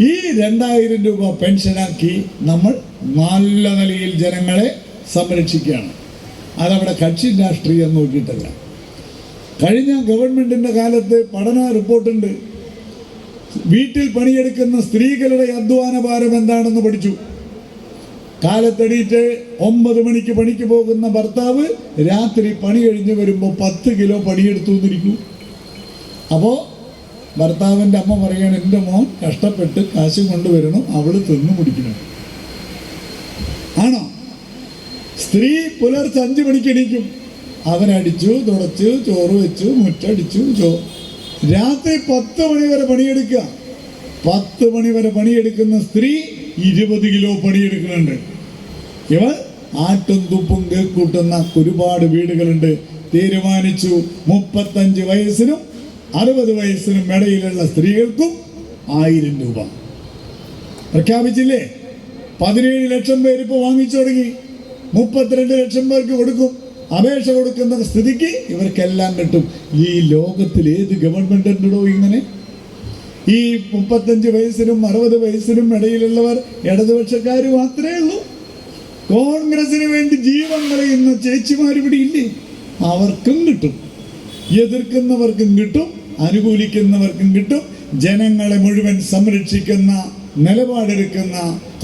Speaker 2: ഈ 2000 രൂപ പെൻഷനാക്കി നമ്മൾ നല്ല നിലയിൽ ജനങ്ങളെ സംരക്ഷിക്കുകയാണ്. അതവിടെ കക്ഷി രാഷ്ട്രീയം നോക്കിയിട്ടല്ല. കഴിഞ്ഞ ഗവൺമെന്റിന്റെ കാലത്ത് പഠന റിപ്പോർട്ടുണ്ട്. വീട്ടിൽ പണിയെടുക്കുന്ന സ്ത്രീകളുടെ അധ്വാന ഭാരം എന്താണെന്ന് പഠിച്ചു. കാലത്തെണീറ്റ് 9 മണിക്ക് പണിക്ക് പോകുന്ന ഭർത്താവ് രാത്രി പണി കഴിഞ്ഞ് വരുമ്പോൾ 10 കിലോ പണിയെടുത്തു എന്നിരിക്കും. അപ്പോൾ ഭർത്താവിൻ്റെ അമ്മ പറയാണ്, എൻ്റെ മോൻ കഷ്ടപ്പെട്ട് കാശും കൊണ്ടുവരണം, അവള് തിന്നു മുടിക്കണം. ആണോ? സ്ത്രീ പുലർച്ചെ 5 മണിക്ക് എണീക്കും. അവനടിച്ചു, തുടച്ചു, ചോറ് വെച്ചു, മുറ്റടിച്ചു. രാത്രി 10 മണി വരെ പണിയെടുക്കുക. 10 മണി വരെ പണിയെടുക്കുന്ന സ്ത്രീ 20 കിലോ പണിയെടുക്കുന്നുണ്ട്. ഇവർ ആട്ടും തുപ്പും കൂട്ടുന്ന ഒരുപാട് വീടുകളുണ്ട്. തീരുമാനിച്ചു 35 വയസ്സിനും 60 വയസ്സിനും ഇടയിലുള്ള സ്ത്രീകൾക്കും 1000 രൂപ പ്രഖ്യാപിച്ചില്ലേ? 17 ലക്ഷം പേര് ഇപ്പോൾ വാങ്ങിച്ചു തുടങ്ങി. 32 ലക്ഷം പേർക്ക് കൊടുക്കും. അപേക്ഷ കൊടുക്കുന്ന സ്ഥിതിക്ക് ഇവർക്കെല്ലാം കിട്ടും. ഈ ലോകത്തിൽ ഏത് ഗവൺമെന്റ് ഉണ്ടോ ഇങ്ങനെ? ഈ 35 വയസ്സിനും 60 വയസ്സിനും ഇടയിലുള്ളവർ ഇടതുപക്ഷക്കാർ മാത്രമേ ഉള്ളൂ. കോൺഗ്രസിന് വേണ്ടി ജീവൻ കളയുന്ന ചേച്ചിമാർ ഇവിടെ ഇല്ലേ? അവർക്കും കിട്ടും. എതിർക്കുന്നവർക്കും കിട്ടും, അനുകൂലിക്കുന്നവർക്കും കിട്ടും. ജനങ്ങളെ മുഴുവൻ സംരക്ഷിക്കുന്ന നിലപാടെടുക്കുന്ന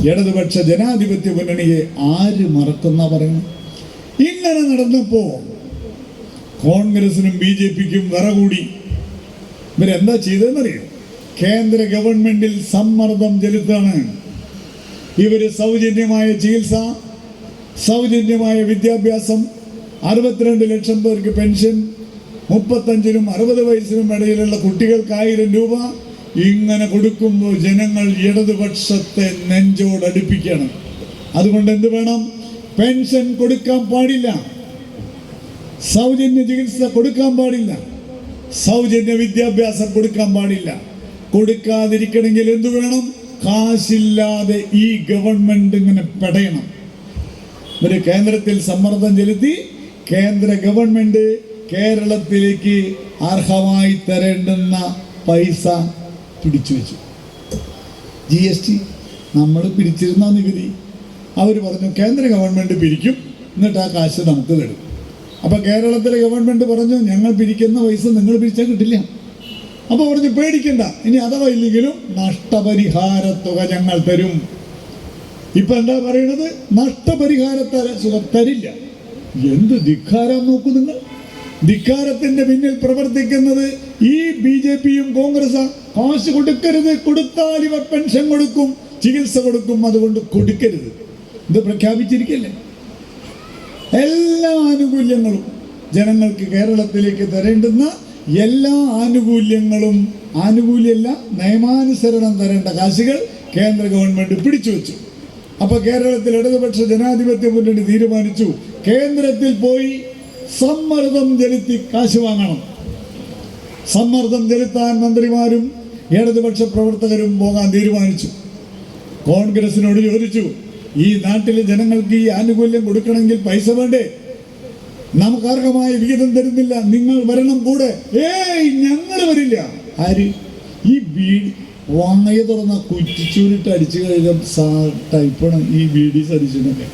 Speaker 2: ഇടതുപക്ഷ ജനാധിപത്യ മുന്നണിയെ ആര് മറക്കുന്ന പറയുന്നു? ഇങ്ങനെ നടന്നപ്പോ കോൺഗ്രസിനും BJPക്കും വിറ കൂടി. ഇവരെന്താ ചെയ്തതെന്നറിയോ? കേന്ദ്ര ഗവൺമെന്റിൽ സമ്മർദ്ദം ചെലുത്താണ്. ഇവര് സൗജന്യമായ ചികിത്സ, സൗജന്യമായ വിദ്യാഭ്യാസം, 62 ലക്ഷം പേർക്ക് പെൻഷൻ, 35-നും 60 വയസ്സിനും ഇടയിലുള്ള കുട്ടികൾക്ക് 1000 രൂപ ഇങ്ങനെ കൊടുക്കുമ്പോൾ ജനങ്ങൾ ഇടതുപക്ഷത്തെ നെഞ്ചോടടുപ്പിക്കണം. അതുകൊണ്ട് എന്ത് വേണം? പെൻഷൻ കൊടുക്കാൻ പാടില്ല, സൗജന്യ ചികിത്സ കൊടുക്കാൻ പാടില്ല, സൗജന്യ വിദ്യാഭ്യാസം കൊടുക്കാൻ പാടില്ല. കൊടുക്കാതിരിക്കണമെങ്കിൽ എന്തു വേണം? കാശില്ലാതെ ഈ ഗവൺമെന്റ് ഇങ്ങനെ പെടയണം. ഒരു കേന്ദ്രത്തിൽ സമ്മർദ്ദം ചെലുത്തി കേന്ദ്ര ഗവൺമെന്റ് കേരളത്തിലേക്ക് അർഹമായി തരേണ്ടുന്ന പൈസ പിടിച്ചു വെച്ചു. GST നമ്മൾ പിരിച്ചിരുന്ന നികുതി അവർ പറഞ്ഞു കേന്ദ്ര ഗവൺമെന്റ് പിരിക്കും, എന്നിട്ട് ആ കാശ് നമുക്ക് തരും. അപ്പോൾ കേരളത്തിലെ ഗവൺമെന്റ് പറഞ്ഞു ഞങ്ങൾ പിരിക്കുന്ന പൈസ നിങ്ങൾ പിരിച്ചാൽ കിട്ടില്ല. അപ്പോൾ പറഞ്ഞു പേടിക്കണ്ട, ഇനി അഥവാ ഇല്ലെങ്കിലും നഷ്ടപരിഹാര തുക ഞങ്ങൾ തരും. ഇപ്പൊ എന്താ പറയുന്നത്? നഷ്ടപരിഹാര തുക തരില്ല. എന്ത് ധിക്കാരം നോക്കൂ നിങ്ങൾ. ധിക്കാരത്തിന്റെ പിന്നിൽ പ്രവർത്തിക്കുന്നത് ഈ BJPയും കോൺഗ്രസും. കാശ് കൊടുക്കരുത്, കൊടുത്താൽ ഇവർ പെൻഷൻ കൊടുക്കും, ചികിത്സ കൊടുക്കും, അതുകൊണ്ട് കൊടുക്കരുത്. ഇത് പ്രഖ്യാപിച്ചിരിക്കല്ലേ. എല്ലാ ആനുകൂല്യങ്ങളും ജനങ്ങൾക്ക് കേരളത്തിലേക്ക് തരേണ്ടുന്ന എല്ലാ ആനുകൂല്യങ്ങളും, ആനുകൂല്യമല്ല നിയമാനുസരണം തരേണ്ട കാശുകൾ കേന്ദ്ര ഗവൺമെന്റ് പിടിച്ചു വെച്ചു. അപ്പൊ കേരളത്തിൽ ഇടതുപക്ഷ ജനാധിപത്യ മുന്നണി തീരുമാനിച്ചു കേന്ദ്രത്തിൽ പോയി സമ്മർദ്ദം ചെലുത്തി കാശ് വാങ്ങണം. സമ്മർദ്ദം ചെലുത്താൻ മന്ത്രിമാരും ഇടതുപക്ഷ പ്രവർത്തകരും പോകാൻ തീരുമാനിച്ചു. കോൺഗ്രസിനോട് ചോദിച്ചു, ഈ നാട്ടിലെ ജനങ്ങൾക്ക് ഈ ആനുകൂല്യം കൊടുക്കണമെങ്കിൽ പൈസ വേണ്ടേ? നമുക്ക് അർഹമായ വിഹിതം തരുന്നില്ല, നിങ്ങൾ വരണം കൂടെ. ഞങ്ങൾ വരില്ല. ആര്? ഈ വാങ്ങയ തുറന്ന കുറ്റിച്ചൂരിട്ട് അടിച്ചു കഴിഞ്ഞ ടൈപ്പാണ് ഈ BD സതീശനൊക്കെ.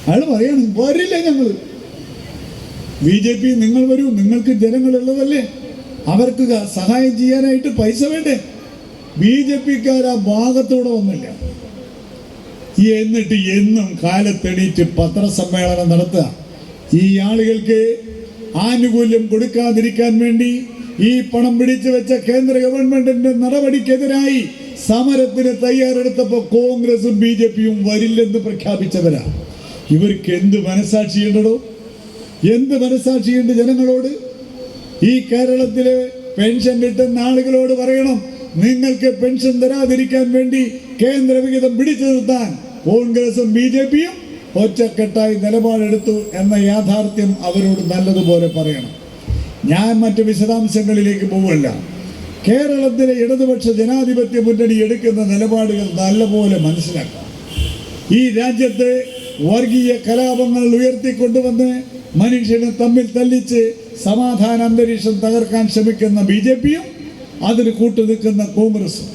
Speaker 2: അയാൾ പറയാണ് വരില്ല ഞങ്ങൾ. BJP നിങ്ങൾ വരൂ, നിങ്ങൾക്ക് ജനങ്ങളുള്ളതല്ലേ, അവർക്ക് സഹായം ചെയ്യാനായിട്ട് പൈസ വേണ്ടേ? BJPക്കാർ ആ ഭാഗത്തോടെ വന്നില്ല. എന്നിട്ട് എന്നും കാലത്തെണീറ്റ് പത്രസമ്മേളനം നടത്തുക. ഈ ആളുകൾക്ക് ആനുകൂല്യം കൊടുക്കാതിരിക്കാൻ വേണ്ടി ഈ പണം പിടിച്ചു വെച്ച കേന്ദ്ര ഗവൺമെന്റിന്റെ നടപടിക്കെതിരായി സമരത്തിന് തയ്യാറെടുത്തപ്പോൾ കോൺഗ്രസും BJPയും വരില്ലെന്ന് പ്രഖ്യാപിച്ചവരാ. ഇവർക്ക് എന്ത് മനസാക്ഷിയുണ്ടോ? എന്ത് മനസാക്ഷിയുണ്ട് ജനങ്ങളോട്? ഈ കേരളത്തിലെ പെൻഷൻ കിട്ടുന്ന ആളുകളോട് പറയണം, നിങ്ങൾക്ക് പെൻഷൻ തരാതിരിക്കാൻ വേണ്ടി കേന്ദ്ര വിഹിതം പിടിച്ചു നിർത്താൻ കോൺഗ്രസും BJPയും ഒറ്റക്കെട്ടായി നിലപാടെടുത്തു എന്ന യാഥാർത്ഥ്യം അവരോട് നല്ലതുപോലെ പറയണം. ഞാൻ മറ്റു വിശദാംശങ്ങളിലേക്ക് പോവല്ല. കേരളത്തിലെ ഇടതുപക്ഷ ജനാധിപത്യ മുന്നണി എടുക്കുന്ന നിലപാടുകൾ നല്ലപോലെ മനസ്സിലാക്കാം. ഈ രാജ്യത്തെ വർഗീയ കലാപങ്ങൾ ഉയർത്തിക്കൊണ്ടുവന്ന് മനുഷ്യനെ തമ്മിൽ തല്ലിച്ച് സമാധാന അന്തരീക്ഷം തകർക്കാൻ ശ്രമിക്കുന്ന BJPയും അതിന് കൂട്ടുനിൽക്കുന്ന കോൺഗ്രസും.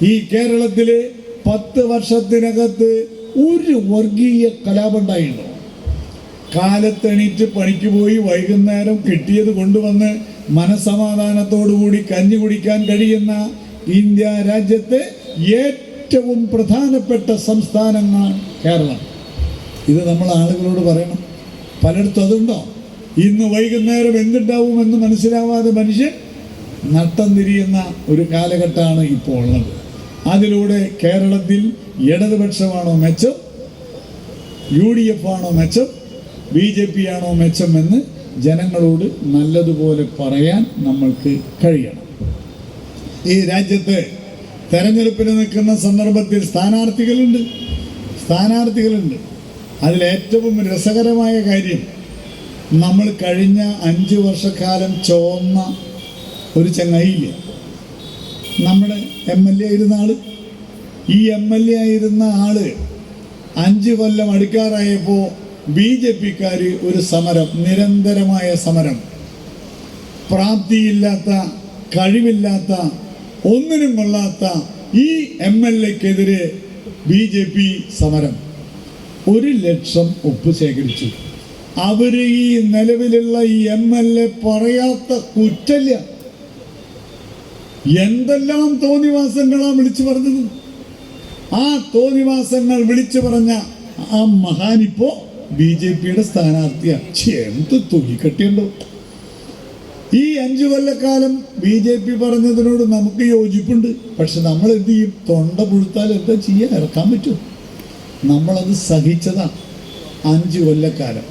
Speaker 2: ഈ കേരളത്തിലെ 10 വർഷത്തിനകത്ത് ഒരു വർഗീയ കലാപം ഉണ്ടായിട്ടുണ്ടോ? കാലത്തെണീറ്റ് പണിക്ക് പോയി വൈകുന്നേരം കിട്ടിയത് കൊണ്ടുവന്ന് മനസമാധാനത്തോടുകൂടി കഞ്ഞി കുടിക്കാൻ കഴിയുന്ന ഇന്ത്യ രാജ്യത്തെ ഏറ്റവും പ്രധാനപ്പെട്ട സംസ്ഥാനമാണ് കേരളം. ഇത് നമ്മൾ ആളുകളോട് പറയണം. പലയിടത്തും അതുണ്ടോ? ഇന്ന് വൈകുന്നേരം എന്തുണ്ടാവുമെന്ന് മനസ്സിലാവാതെ മനുഷ്യൻ നട്ടം തിരിയുന്ന ഒരു കാലഘട്ടമാണ് ഇപ്പോൾ ഉള്ളത്. അതിലൂടെ കേരളത്തിൽ ഇടതുപക്ഷമാണോ മെച്ചം, UDF ആണോ മെച്ചം, BJP ആണോ മെച്ചം എന്ന് ജനങ്ങളോട് നല്ലതുപോലെ പറയാൻ നമ്മൾക്ക് കഴിയണം. ഈ രാജ്യത്ത് തെരഞ്ഞെടുപ്പിന് നിൽക്കുന്ന സന്ദർഭത്തിൽ സ്ഥാനാർത്ഥികളുണ്ട്. അതിലേറ്റവും രസകരമായ കാര്യം, നമ്മൾ കഴിഞ്ഞ 5 വർഷക്കാലം ചോന്ന ഒരു ചങ്ങായില്ലേ, നമ്മുടെ MLA ആയിരുന്ന ആള്. ഈ MLA ആയിരുന്ന ആള് 5 കൊല്ലം അടുക്കാറായപ്പോൾ BJPക്കാർ ഒരു സമരം, നിരന്തരമായ സമരം, പ്രാപ്തിയില്ലാത്ത, കഴിവില്ലാത്ത, ഒന്നിനും കൊള്ളാത്ത ഈ MLAക്കെതിരെ BJP സമരം 1,00,000 ഒപ്പ് ശേഖരിച്ചു. അവര് ഈ നിലവിലുള്ള ഈ MLA പറയാത്ത കുറ്റല്ല. എന്തെല്ലാം തോന്നിവാസങ്ങളാ വിളിച്ചു പറഞ്ഞത്. ആ തോന്നിവാസങ്ങൾ വിളിച്ചു പറഞ്ഞ ആ മഹാനിപ്പോ BJPയുടെ സ്ഥാനാർത്ഥിയാണ്. എന്ത് തൊലിക്കട്ടിയുണ്ടോ! ഈ 5 കൊല്ലക്കാലം BJP പറഞ്ഞതിനോട് നമുക്ക് യോജിപ്പുണ്ട്. പക്ഷെ നമ്മൾ എന്ത് ചെയ്യും? തൊണ്ട പുഴുത്താൽ എന്താ ചെയ്യുക? ഇറക്കാൻ പറ്റുമോ? നമ്മളത് സഹിച്ചതാണ് 5 കൊല്ലക്കാലം.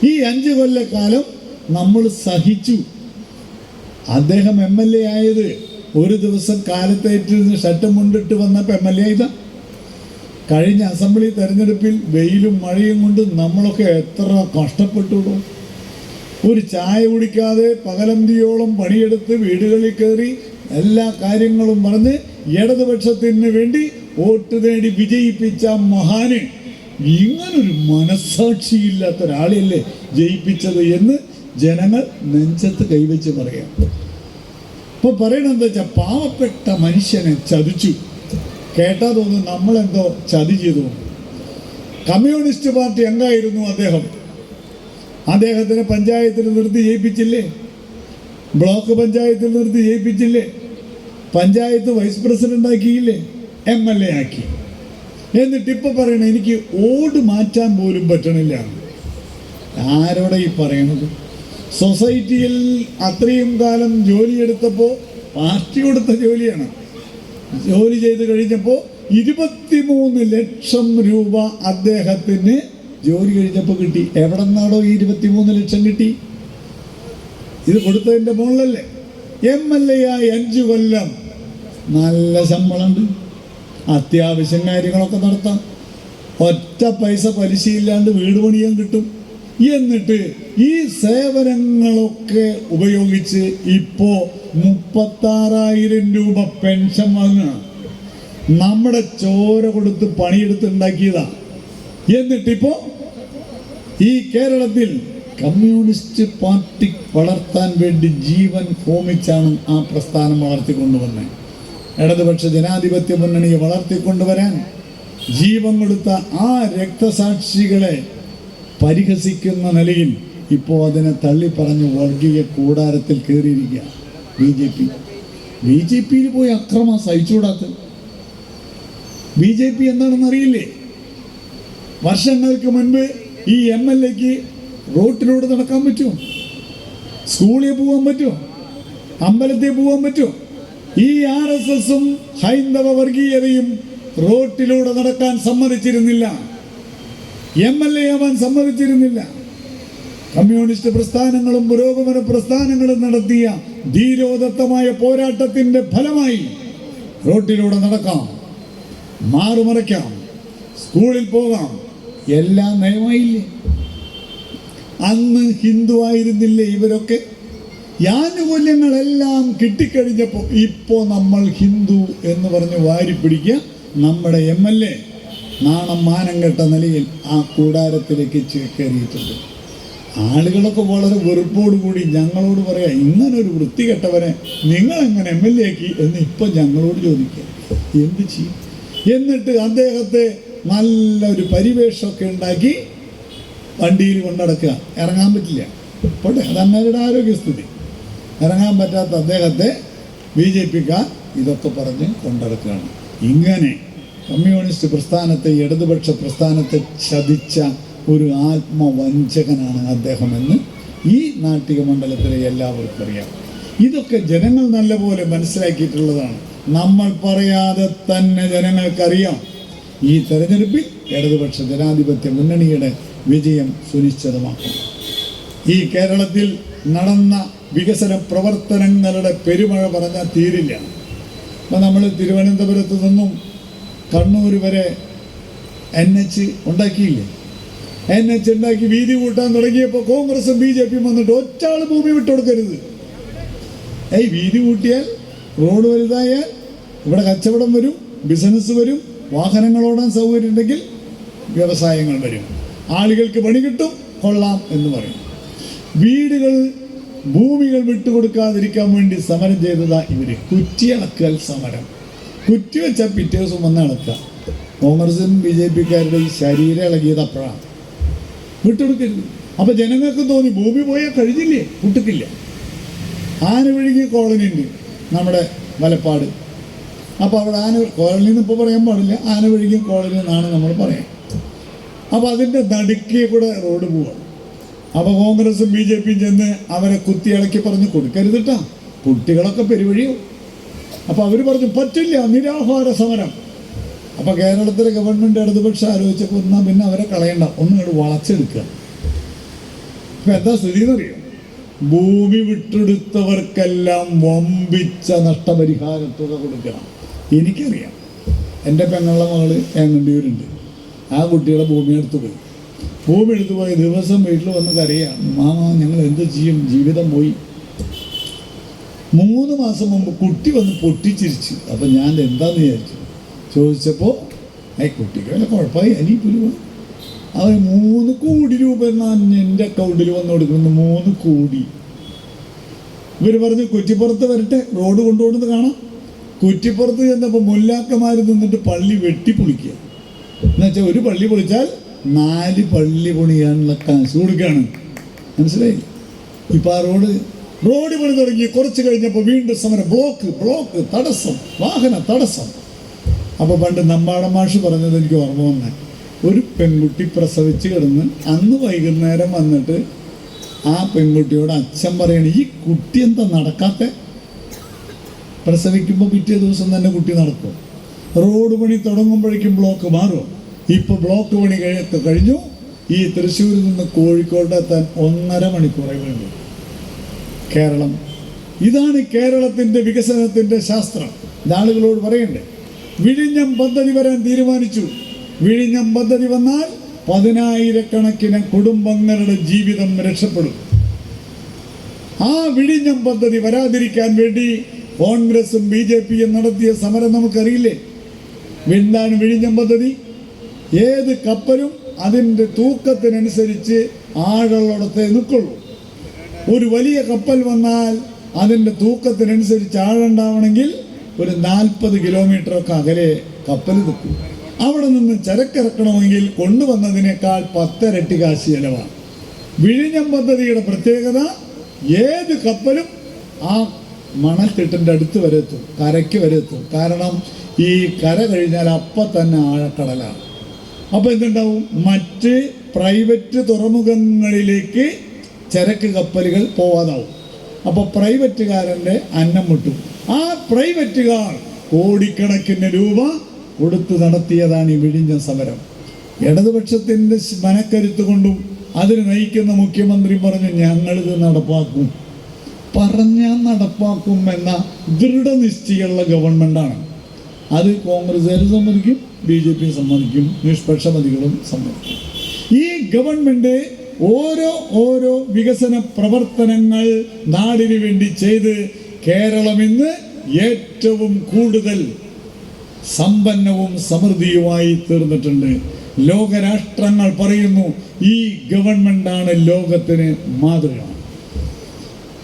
Speaker 2: ഈ 5 കൊല്ലക്കാലം നമ്മൾ സഹിച്ചു. അദ്ദേഹം MLA ആയത് ഒരു ദിവസം കാലത്തേറ്റിരുന്ന് ഷട്ടം കൊണ്ടിട്ട് വന്നപ്പോൾ MLA ആയതാ. കഴിഞ്ഞ അസംബ്ലി തെരഞ്ഞെടുപ്പിൽ വെയിലും മഴയും കൊണ്ട് നമ്മളൊക്കെ എത്ര കഷ്ടപ്പെട്ടുള്ളൂ. ഒരു ചായ കുടിക്കാതെ പകലന്തിയോളം പണിയെടുത്ത് വീടുകളിൽ കയറി എല്ലാ കാര്യങ്ങളും പറഞ്ഞ് ഇടതുപക്ഷത്തിന് വേണ്ടി വോട്ട് നേടി വിജയിപ്പിച്ച മഹാന് ഇങ്ങനൊരു മനസ്സാക്ഷിയില്ലാത്ത ഒരാളെയല്ലേ ജയിപ്പിച്ചത് എന്ന് ജനങ്ങൾ നെഞ്ചത്ത് കൈവച്ച് പറയാം. ഇപ്പോൾ പറയണെന്താ വെച്ചാൽ പാവപ്പെട്ട മനുഷ്യനെ ചതിച്ചു. കേട്ടാ തോന്നുന്നു നമ്മളെന്തോ ചതി ചെയ്തു. കമ്മ്യൂണിസ്റ്റ് പാർട്ടി അംഗമായിരുന്നു അദ്ദേഹം. അദ്ദേഹത്തിന് പഞ്ചായത്തിൽ നിർത്തി ജയിപ്പിച്ചില്ലേ? ബ്ലോക്ക് പഞ്ചായത്തിൽ നിർത്തി ജയിപ്പിച്ചില്ലേ? പഞ്ചായത്ത് വൈസ് പ്രസിഡന്റ് ആക്കിയില്ലേ? MLA ആക്കി. എന്നിട്ട് ഇപ്പം പറയണ എനിക്ക് ഓട് മാറ്റാൻ പോലും പറ്റണില്ല. ആരോടെ ഈ പറയണത്? സൊസൈറ്റിയിൽ അത്രയും കാലം ജോലിയെടുത്തപ്പോൾ പാർട്ടി കൊടുത്ത ജോലിയാണ്. ജോലി ചെയ്ത് കഴിഞ്ഞപ്പോൾ 23 ലക്ഷം രൂപ അദ്ദേഹത്തിന് ജോലി കഴിഞ്ഞപ്പോൾ കിട്ടി. എവിടെ നിന്നാണോ ഈ 23 ലക്ഷം കിട്ടി? ഇത് കൊടുത്തതിൻ്റെ മുകളിലല്ലേ? MLA ആയി 5 കൊല്ലം നല്ല ശമ്പളമുണ്ട്. അത്യാവശ്യം കാര്യങ്ങളൊക്കെ നടത്താം. ഒറ്റ പൈസ പലിശയില്ലാണ്ട് വീട് പണിയാൻ കിട്ടും. എന്നിട്ട് ഈ സേവനങ്ങളൊക്കെ ഉപയോഗിച്ച് ഇപ്പോൾ 36,000 രൂപ പെൻഷൻ വാങ്ങുക. നമ്മുടെ ചോര കൊടുത്ത് പണിയെടുത്ത് ഉണ്ടാക്കിയതാ. എന്നിട്ടിപ്പോൾ ഈ കേരളത്തിൽ കമ്മ്യൂണിസ്റ്റ് പാർട്ടി വളർത്താൻ വേണ്ടി ജീവൻ ഹോമിച്ചാണ് ആ പ്രസ്ഥാനം വളർത്തിക്കൊണ്ടുവന്നത്. ഇടതുപക്ഷ ജനാധിപത്യ മുന്നണിയെ വളർത്തിക്കൊണ്ടുവരാൻ ജീവൻ കൊടുത്ത ആ രക്തസാക്ഷികളെ പരിഹസിക്കുന്ന നിലയിൽ ഇപ്പോൾ അതിനെ തള്ളിപ്പറഞ്ഞ് വർഗീയ കൂടാരത്തിൽ കയറിയിരിക്കുക BJP പോയി അക്രമം സഹിച്ചുകൂടാത്ത BJP എന്താണെന്ന് അറിയില്ലേ? വർഷങ്ങൾക്ക് മുൻപ് ഈ MLAക്ക് റോട്ടിലൂടെ നടക്കാൻ പറ്റുമോ? സ്കൂളിൽ പോകാൻ പറ്റുമോ? അമ്പലത്തിൽ പോകാൻ പറ്റുമോ? ഈ RSSും ഹൈന്ദവ വർഗീയതയും റോട്ടിലൂടെ നടക്കാൻ സമ്മതിച്ചിരുന്നില്ല. MLA ആവാൻ സമ്മതിച്ചിരുന്നില്ല. കമ്മ്യൂണിസ്റ്റ് പ്രസ്ഥാനങ്ങളും പുരോഗമന പ്രസ്ഥാനങ്ങളും നടത്തിയ ധീരോദത്തമായ പോരാട്ടത്തിന്റെ ഫലമായി റോട്ടിലൂടെ നടക്കാം, മാറുമറയ്ക്കാം, സ്കൂളിൽ പോകാം, എല്ലാം നയമായില്ലേ? അന്ന് ഹിന്ദു ആയിരുന്നില്ലേ ഇവരൊക്കെ? ആനുകൂല്യങ്ങളെല്ലാം കിട്ടിക്കഴിഞ്ഞപ്പോൾ ഇപ്പോൾ നമ്മൾ ഹിന്ദു എന്ന് പറഞ്ഞ് വാരിപ്പിടിക്കുക. നമ്മുടെ MLA നാണം മാനം കെട്ട നിലയിൽ ആ കൂടാരത്തിലേക്ക് കയറിയിട്ടുണ്ട്. ആളുകളൊക്കെ വളരെ വെറുപ്പോടുകൂടി ഞങ്ങളോട് പറയാം, ഇങ്ങനൊരു വൃത്തികെട്ടവനെ നിങ്ങളെങ്ങനെ MLA ആക്കി എന്ന് ഇപ്പം ഞങ്ങളോട് ചോദിക്കുക. എന്ത് ചെയ്യും? എന്നിട്ട് അദ്ദേഹത്തെ നല്ലൊരു പരിവേഷമൊക്കെ ഉണ്ടാക്കി വണ്ടിയിൽ കൊണ്ടടക്കുക. ഇറങ്ങാൻ പറ്റില്ല. പോട്ടെ, അതങ്ങരുടെ ആരോഗ്യസ്ഥിതി. ഇറങ്ങാൻ പറ്റാത്ത അദ്ദേഹത്തെ BJPക്കാർ ഇതൊക്കെ പറഞ്ഞ് കൊണ്ടടക്കുകയാണ്. ഇങ്ങനെ കമ്മ്യൂണിസ്റ്റ് പ്രസ്ഥാനത്തെ, ഇടതുപക്ഷ പ്രസ്ഥാനത്തെ ചതിച്ച ഒരു ആത്മവഞ്ചകനാണ് അദ്ദേഹമെന്ന് ഈ നാട്ടിക മണ്ഡലത്തിലെ എല്ലാവർക്കും അറിയാം. ഇതൊക്കെ ജനങ്ങൾ നല്ലപോലെ മനസ്സിലാക്കിയിട്ടുള്ളതാണ്. നമ്മൾ പറയാതെ തന്നെ ജനങ്ങൾക്കറിയാം. ഈ തെരഞ്ഞെടുപ്പിൽ ഇടതുപക്ഷ ജനാധിപത്യ മുന്നണിയുടെ വിജയം സുനിശ്ചിതമാക്കണം. ഈ കേരളത്തിൽ നടന്ന വികസന പ്രവർത്തനങ്ങളുടെ പെരുമഴ പറഞ്ഞാൽ തീരില്ല. അപ്പം നമ്മൾ തിരുവനന്തപുരത്ത് നിന്നും കണ്ണൂർ വരെ NH ഉണ്ടാക്കിയില്ലേ? NH ഉണ്ടാക്കി വീതി കൂട്ടാൻ തുടങ്ങിയപ്പോൾ കോൺഗ്രസും BJPയും വന്നിട്ട് ഒറ്റാൾ ഭൂമി വിട്ടുകൊടുക്കരുത്. വീതി കൂട്ടിയാൽ, റോഡ് വലുതായാൽ ഇവിടെ കച്ചവടം വരും, ബിസിനസ് വരും, വാഹനങ്ങളോടാൻ സൗകര്യം ഉണ്ടെങ്കിൽ വ്യവസായങ്ങൾ വരും, ആളുകൾക്ക് പണി കിട്ടും, കൊള്ളാം എന്ന് പറയും. ഭൂമികൾ വിട്ടുകൊടുക്കാതിരിക്കാൻ വേണ്ടി സമരം ചെയ്തതാ ഇവര്. കുറ്റിയളക്കൽ സമരം. കുറ്റി വെച്ചാൽ പിറ്റേ ദിവസം വന്ന് ഇളക്കുക. കോൺഗ്രസും BJPക്കാരുടെ ഈ ശരീരം ഇളകിയത് അപ്പോഴാണ്. വിട്ടുകൊടുക്കരുത്. അപ്പം ജനങ്ങൾക്ക് തോന്നി ഭൂമി പോയാൽ കഴിഞ്ഞില്ലേ, വിട്ടിക്കില്ല. ആനവിഴുങ്ങി കോളനി ഉണ്ട് നമ്മുടെ വലപ്പാട്. അപ്പോൾ അവിടെ കോളനി എന്ന് ഇപ്പോൾ പറയാൻ പാടില്ല, ആനവിഴുങ്ങി കോളനി എന്നാണ് നമ്മൾ പറയാം. അപ്പോൾ അതിൻ്റെ നടുക്കേ കൂടെ റോഡ് പോവാണ്. അപ്പോൾ കോൺഗ്രസും ബി ജെ പിയും ചെന്ന് അവരെ കുത്തിയിളക്കി പറഞ്ഞു കൊടുക്കരുതിട്ടാ, കുട്ടികളൊക്കെ പെരുവഴിയും. അപ്പോൾ അവർ പറഞ്ഞു പറ്റില്ല, നിരാഹാര സമരം. അപ്പോൾ കേരളത്തിലെ ഗവൺമെൻറ് ഇടതുപക്ഷം ആലോചിച്ചപ്പോൾ എന്നാൽ പിന്നെ അവരെ കളയണ്ട, ഒന്നുകൂടെ വളച്ചെടുക്കുക. ഇപ്പം എന്താ സ്ഥിതി എന്നറിയോ? ഭൂമി വിട്ടെടുത്തവർക്കെല്ലാം വമ്പിച്ച നഷ്ടപരിഹാര തുക കൊടുക്കണം. എനിക്കറിയാം, എൻ്റെ പെങ്ങളുടെ മകള് ഏങ്ങണ്ടിയൂരുണ്ട്. ആ കുട്ടികളെ ഭൂമി എടുത്തു പോയി. ഭൂമി എടുത്തു പോയ ദിവസം വീട്ടിൽ വന്ന് കരയാം, മാമ ഞങ്ങൾ എന്ത് ചെയ്യും, ജീവിതം പോയി. 3 മാസം മുമ്പ് കുട്ടി വന്ന് പൊട്ടിച്ചിരിച്ചു. അപ്പം ഞാൻ എന്താന്ന് വിചാരിച്ചു, ചോദിച്ചപ്പോൾ കുട്ടിക്ക് വല്ല കുഴപ്പമായി അനിയിപ്പോൾ അവർ 3 കോടി രൂപ എന്നാണ് എൻ്റെ അക്കൗണ്ടിൽ വന്ന് കൊടുക്കുന്നത്. 3 കോടി. ഇവർ പറഞ്ഞു കുറ്റിപ്പുറത്ത് വരട്ടെ, റോഡ് കൊണ്ടുപോകുന്നത് കാണാം. കുറ്റിപ്പുറത്ത് ചെന്നപ്പോൾ മുല്ലാക്കന്മാർ നിന്നിട്ട് പള്ളി വെട്ടിപ്പൊളിക്കുക. എന്നുവെച്ചാൽ ഒരു പള്ളി പൊളിച്ചാൽ 4 പള്ളി പൊളിയാനുള്ള കാശ് കൊടുക്കുകയാണ്. മനസ്സിലായി? ഇപ്പം ആ റോഡ് പണി തുടങ്ങി. കുറച്ച് കഴിഞ്ഞപ്പോൾ വീണ്ടും സമരം, ബ്ലോക്ക് തടസ്സം, വാഹന തടസ്സം. അപ്പോൾ പണ്ട് നമ്പാടൻ മാഷ് പറഞ്ഞത് എനിക്ക് ഓർമ്മ വന്നേ, ഒരു പെൺകുട്ടി പ്രസവിച്ച് കിടന്ന് അന്ന് വൈകുന്നേരം വന്നിട്ട് ആ പെൺകുട്ടിയോട് അച്ഛൻ പറയണം, ഈ കുട്ടി എന്താ നടക്കാത്ത? പ്രസവിക്കുമ്പോൾ പിറ്റേ ദിവസം തന്നെ കുട്ടി നടക്കും. റോഡ് പണി തുടങ്ങുമ്പോഴേക്കും ബ്ലോക്ക് മാറും. ഇപ്പോൾ ബ്ലോക്ക് പണി കഴിഞ്ഞു. ഈ തൃശ്ശൂരിൽ നിന്ന് കോഴിക്കോട് എത്താൻ 1.5 മണിക്കൂറേ വേണ്ടു. കേരളം, ഇതാണ് കേരളത്തിൻ്റെ വികസനത്തിൻ്റെ ശാസ്ത്രം. ഇതാളുകളോട് പറയണ്ടേ. വിഴിഞ്ഞം പദ്ധതി വരാൻ തീരുമാനിച്ചു. വിഴിഞ്ഞം പദ്ധതി വന്നാൽ 10,000-കണക്കിന് കുടുംബങ്ങളുടെ ജീവിതം രക്ഷപ്പെടും. ആ വിഴിഞ്ഞം പദ്ധതി വരാതിരിക്കാൻ വേണ്ടി കോൺഗ്രസും ബി ജെ പിയും നടത്തിയ സമരം നമുക്കറിയില്ലേ? എന്താണ് വിഴിഞ്ഞം പദ്ധതി? ഏത് കപ്പലും അതിൻ്റെ തൂക്കത്തിനനുസരിച്ച് ആഴമുള്ളിടത്തേ നിൽക്കുള്ളൂ. ഒരു വലിയ കപ്പൽ വന്നാൽ അതിൻ്റെ തൂക്കത്തിനനുസരിച്ച് ആഴുണ്ടാവണമെങ്കിൽ ഒരു 40 കിലോമീറ്ററൊക്കെ അകലെ കപ്പൽ നിൽക്കും. അവിടെ നിന്ന് ചരക്കിറക്കണമെങ്കിൽ കൊണ്ടുവന്നതിനേക്കാൾ 10 ഇരട്ടി കാശ് ചെലവാണ്. വിഴിഞ്ഞം പദ്ധതിയുടെ പ്രത്യേകത, ഏത് കപ്പലും ആ മണൽത്തിട്ടിൻ്റെ അടുത്ത് വരെ എത്തും, കരയ്ക്ക് വരെ എത്തും. കാരണം ഈ കര കഴിഞ്ഞാൽ അപ്പം തന്നെ ആഴക്കടലാണ്. അപ്പോൾ എന്തുണ്ടാവും? മറ്റ് പ്രൈവറ്റ് തുറമുഖങ്ങളിലേക്ക് ചരക്ക് കപ്പലുകൾ പോവാതാവും. അപ്പോൾ പ്രൈവറ്റുകാരൻ്റെ അന്നം മുട്ടും. ആ പ്രൈവറ്റുകാർ കോടിക്കണക്കിന് രൂപ കൊടുത്ത് നടത്തിയതാണ് ഈ വിഴിഞ്ഞം സമരം. ഇടതുപക്ഷത്തിൻ്റെ മനക്കരുത്ത് കൊണ്ടും അതിന് നയിക്കുന്ന മുഖ്യമന്ത്രി പറഞ്ഞു, ഞങ്ങളിത് നടപ്പാക്കും, പറഞ്ഞാൽ നടപ്പാക്കും എന്ന ദൃഢനിശ്ചയമുള്ള ഗവൺമെൻറ്റാണ്. അത് കോൺഗ്രസ്സുകാർ സമ്മതിക്കും, ബി ജെ പി സമ്മതിക്കും, നിഷ്പക്ഷമതികളും സമ്മതിക്കും. ഈ ഗവൺമെൻറ് ഓരോ വികസന പ്രവർത്തനങ്ങൾ നാടിന് വേണ്ടി ചെയ്ത് കേരളം ഇന്ന് ഏറ്റവും കൂടുതൽ സമ്പന്നവും സമൃദ്ധിയുമായി തീർന്നിട്ടുണ്ട്. ലോകരാഷ്ട്രങ്ങൾ പറയുന്നു ഈ ഗവൺമെൻറ്റാണ് ലോകത്തിന് മാതൃക.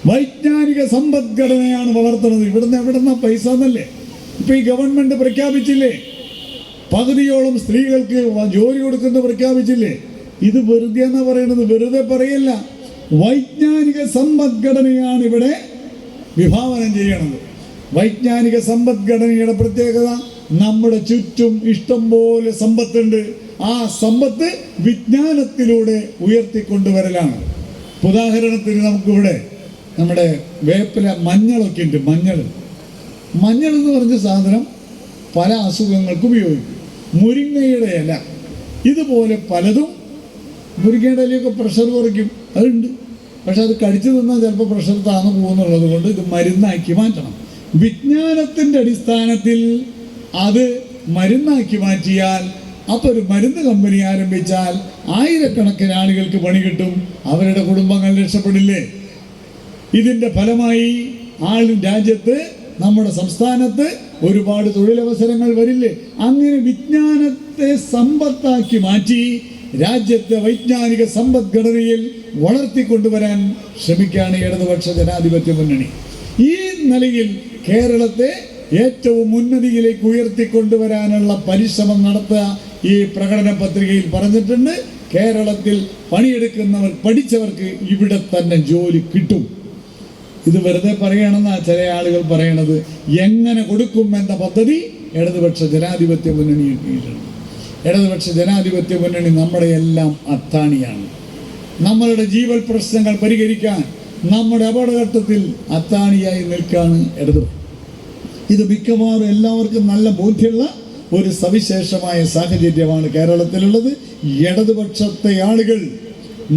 Speaker 2: വൈജ്ഞാനിക സമ്പദ്ഘടനയാണ് വളർത്തുന്നത്. എവിടുന്ന പൈസ എന്നല്ലേ ഇപ്പം ഈ ഗവൺമെൻറ് പ്രഖ്യാപിച്ചില്ലേ? പകുതിയോളം സ്ത്രീകൾക്ക് ജോലി കൊടുക്കുന്ന പ്രഖ്യാപിച്ചില്ലേ? ഇത് വെറുതെ എന്നാ പറയുന്നത്, വെറുതെ പറയല്ല. വൈജ്ഞാനിക സമ്പദ്ഘടനയാണ് ഇവിടെ വിഭാവനം ചെയ്യണത്. വൈജ്ഞാനിക സമ്പദ്ഘടനയുടെ പ്രത്യേകത, നമ്മുടെ ചുറ്റും ഇഷ്ടം പോലെ സമ്പത്തുണ്ട്. ആ സമ്പത്ത് വിജ്ഞാനത്തിലൂടെ ഉയർത്തിക്കൊണ്ടുവരലാണ്. ഉദാഹരണത്തിന് നമുക്കിവിടെ നമ്മുടെ വേപ്പില മഞ്ഞളൊക്കെ ഉണ്ട്. മഞ്ഞൾ എന്ന് പറഞ്ഞ സാധനം പല അസുഖങ്ങൾക്കും ഉപയോഗിക്കും. മുരിങ്ങയുടെ ഇല, ഇതുപോലെ പലതും. മുരിങ്ങയുടെ ഇലയൊക്കെ പ്രഷർ കുറയ്ക്കും, അതുണ്ട്. പക്ഷെ അത് കടിച്ചു തിന്നാൽ ചിലപ്പോൾ പ്രഷർ താന്നു പോകുന്നുള്ളത് കൊണ്ട് ഇത് മരുന്നാക്കി മാറ്റണം. വിജ്ഞാനത്തിൻ്റെ അടിസ്ഥാനത്തിൽ അത് മരുന്നാക്കി മാറ്റിയാൽ, അപ്പോൾ ഒരു മരുന്ന് കമ്പനി ആരംഭിച്ചാൽ 1000-കണക്കിന് ആളുകൾക്ക് പണി കിട്ടും, അവരുടെ കുടുംബങ്ങൾ രക്ഷപ്പെടില്ലേ? ഇതിൻ്റെ ഫലമായി രാജ്യത്ത്, നമ്മുടെ സംസ്ഥാനത്ത് ഒരുപാട് തൊഴിലവസരങ്ങൾ വരില്ലേ? അങ്ങനെ വിജ്ഞാനത്തെ സമ്പത്താക്കി മാറ്റി രാജ്യത്തെ വൈജ്ഞാനിക സമ്പദ്ഘടനയിൽ വളർത്തിക്കൊണ്ടുവരാൻ ശ്രമിക്കുകയാണ് ഇടതുപക്ഷ ജനാധിപത്യ മുന്നണി. ഈ നിലയിൽ കേരളത്തെ ഏറ്റവും ഉന്നതിയിലേക്ക് ഉയർത്തിക്കൊണ്ടുവരാനുള്ള പരിശ്രമം നടത്തുക ഈ പ്രകടന പത്രികയിൽ പറഞ്ഞിട്ടുണ്ട്. കേരളത്തിൽ പണിയെടുക്കുന്നവർ, പഠിച്ചവർക്ക് ഇവിടെ തന്നെ ജോലി കിട്ടും. ഇത് വെറുതെ പറയുകയാണെന്നാണ് ചില ആളുകൾ പറയണത്. എങ്ങനെ കൊടുക്കും എന്ന പദ്ധതി ഇടതുപക്ഷ ജനാധിപത്യ മുന്നണി കിട്ടിയിട്ടുണ്ട്. ഇടതുപക്ഷ ജനാധിപത്യ മുന്നണി നമ്മുടെ എല്ലാം അത്താണിയാണ്. നമ്മളുടെ ജീവൽ പ്രശ്നങ്ങൾ പരിഹരിക്കാൻ നമ്മുടെ അപകടഘട്ടത്തിൽ അത്താണിയായി നിൽക്കാണ് ഇടതുപക്ഷം. ഇത് മിക്കവാറും എല്ലാവർക്കും നല്ല ബോധ്യമുള്ള ഒരു സവിശേഷമായ സാഹചര്യമാണ് കേരളത്തിലുള്ളത്. ഇടതുപക്ഷത്തെ ആളുകൾ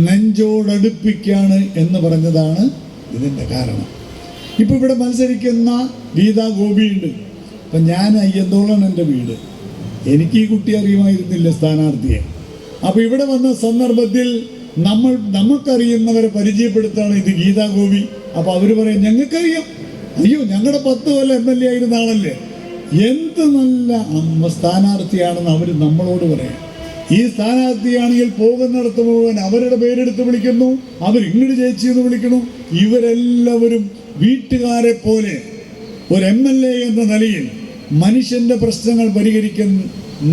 Speaker 2: നെഞ്ചോടടുപ്പിക്കാണ് എന്ന് പറഞ്ഞതാണ് ഇതിൻ്റെ കാരണം. ഇപ്പം ഇവിടെ മത്സരിക്കുന്ന ഗീതാ ഗോപിയുണ്ട്. അപ്പം ഞാൻ അയ്യന്തോളാണ് എൻ്റെ വീട്. എനിക്ക് ഈ കുട്ടി അറിയുമായിരുന്നില്ല സ്ഥാനാർത്ഥിയെ. അപ്പോൾ ഇവിടെ വന്ന സന്ദർഭത്തിൽ നമുക്കറിയുന്നവരെ പരിചയപ്പെടുത്താണ് ഇത് ഗീതാ ഗോപി. അപ്പോൾ അവർ പറയും ഞങ്ങൾക്കറിയാം, അയ്യോ ഞങ്ങളുടെ 10 കൊല്ലം MLA ആയിരുന്ന ആളല്ലേ, എന്ത് നല്ല സ്ഥാനാർത്ഥിയാണെന്ന് അവർ നമ്മളോട് പറയാം. ഈ സ്ഥാനാർത്ഥിയാണെങ്കിൽ പോകുന്നിടത്ത് മുഴുവൻ അവരുടെ പേരെടുത്ത് വിളിക്കുന്നു, അവരിങ്ങോട്ട് ചേച്ചി എന്ന് വിളിക്കുന്നു. ഇവരെല്ലാവരും വീട്ടുകാരെ പോലെ ഒരു MLA എന്ന നിലയിൽ മനുഷ്യന്റെ പ്രശ്നങ്ങൾ പരിഹരിക്കുന്ന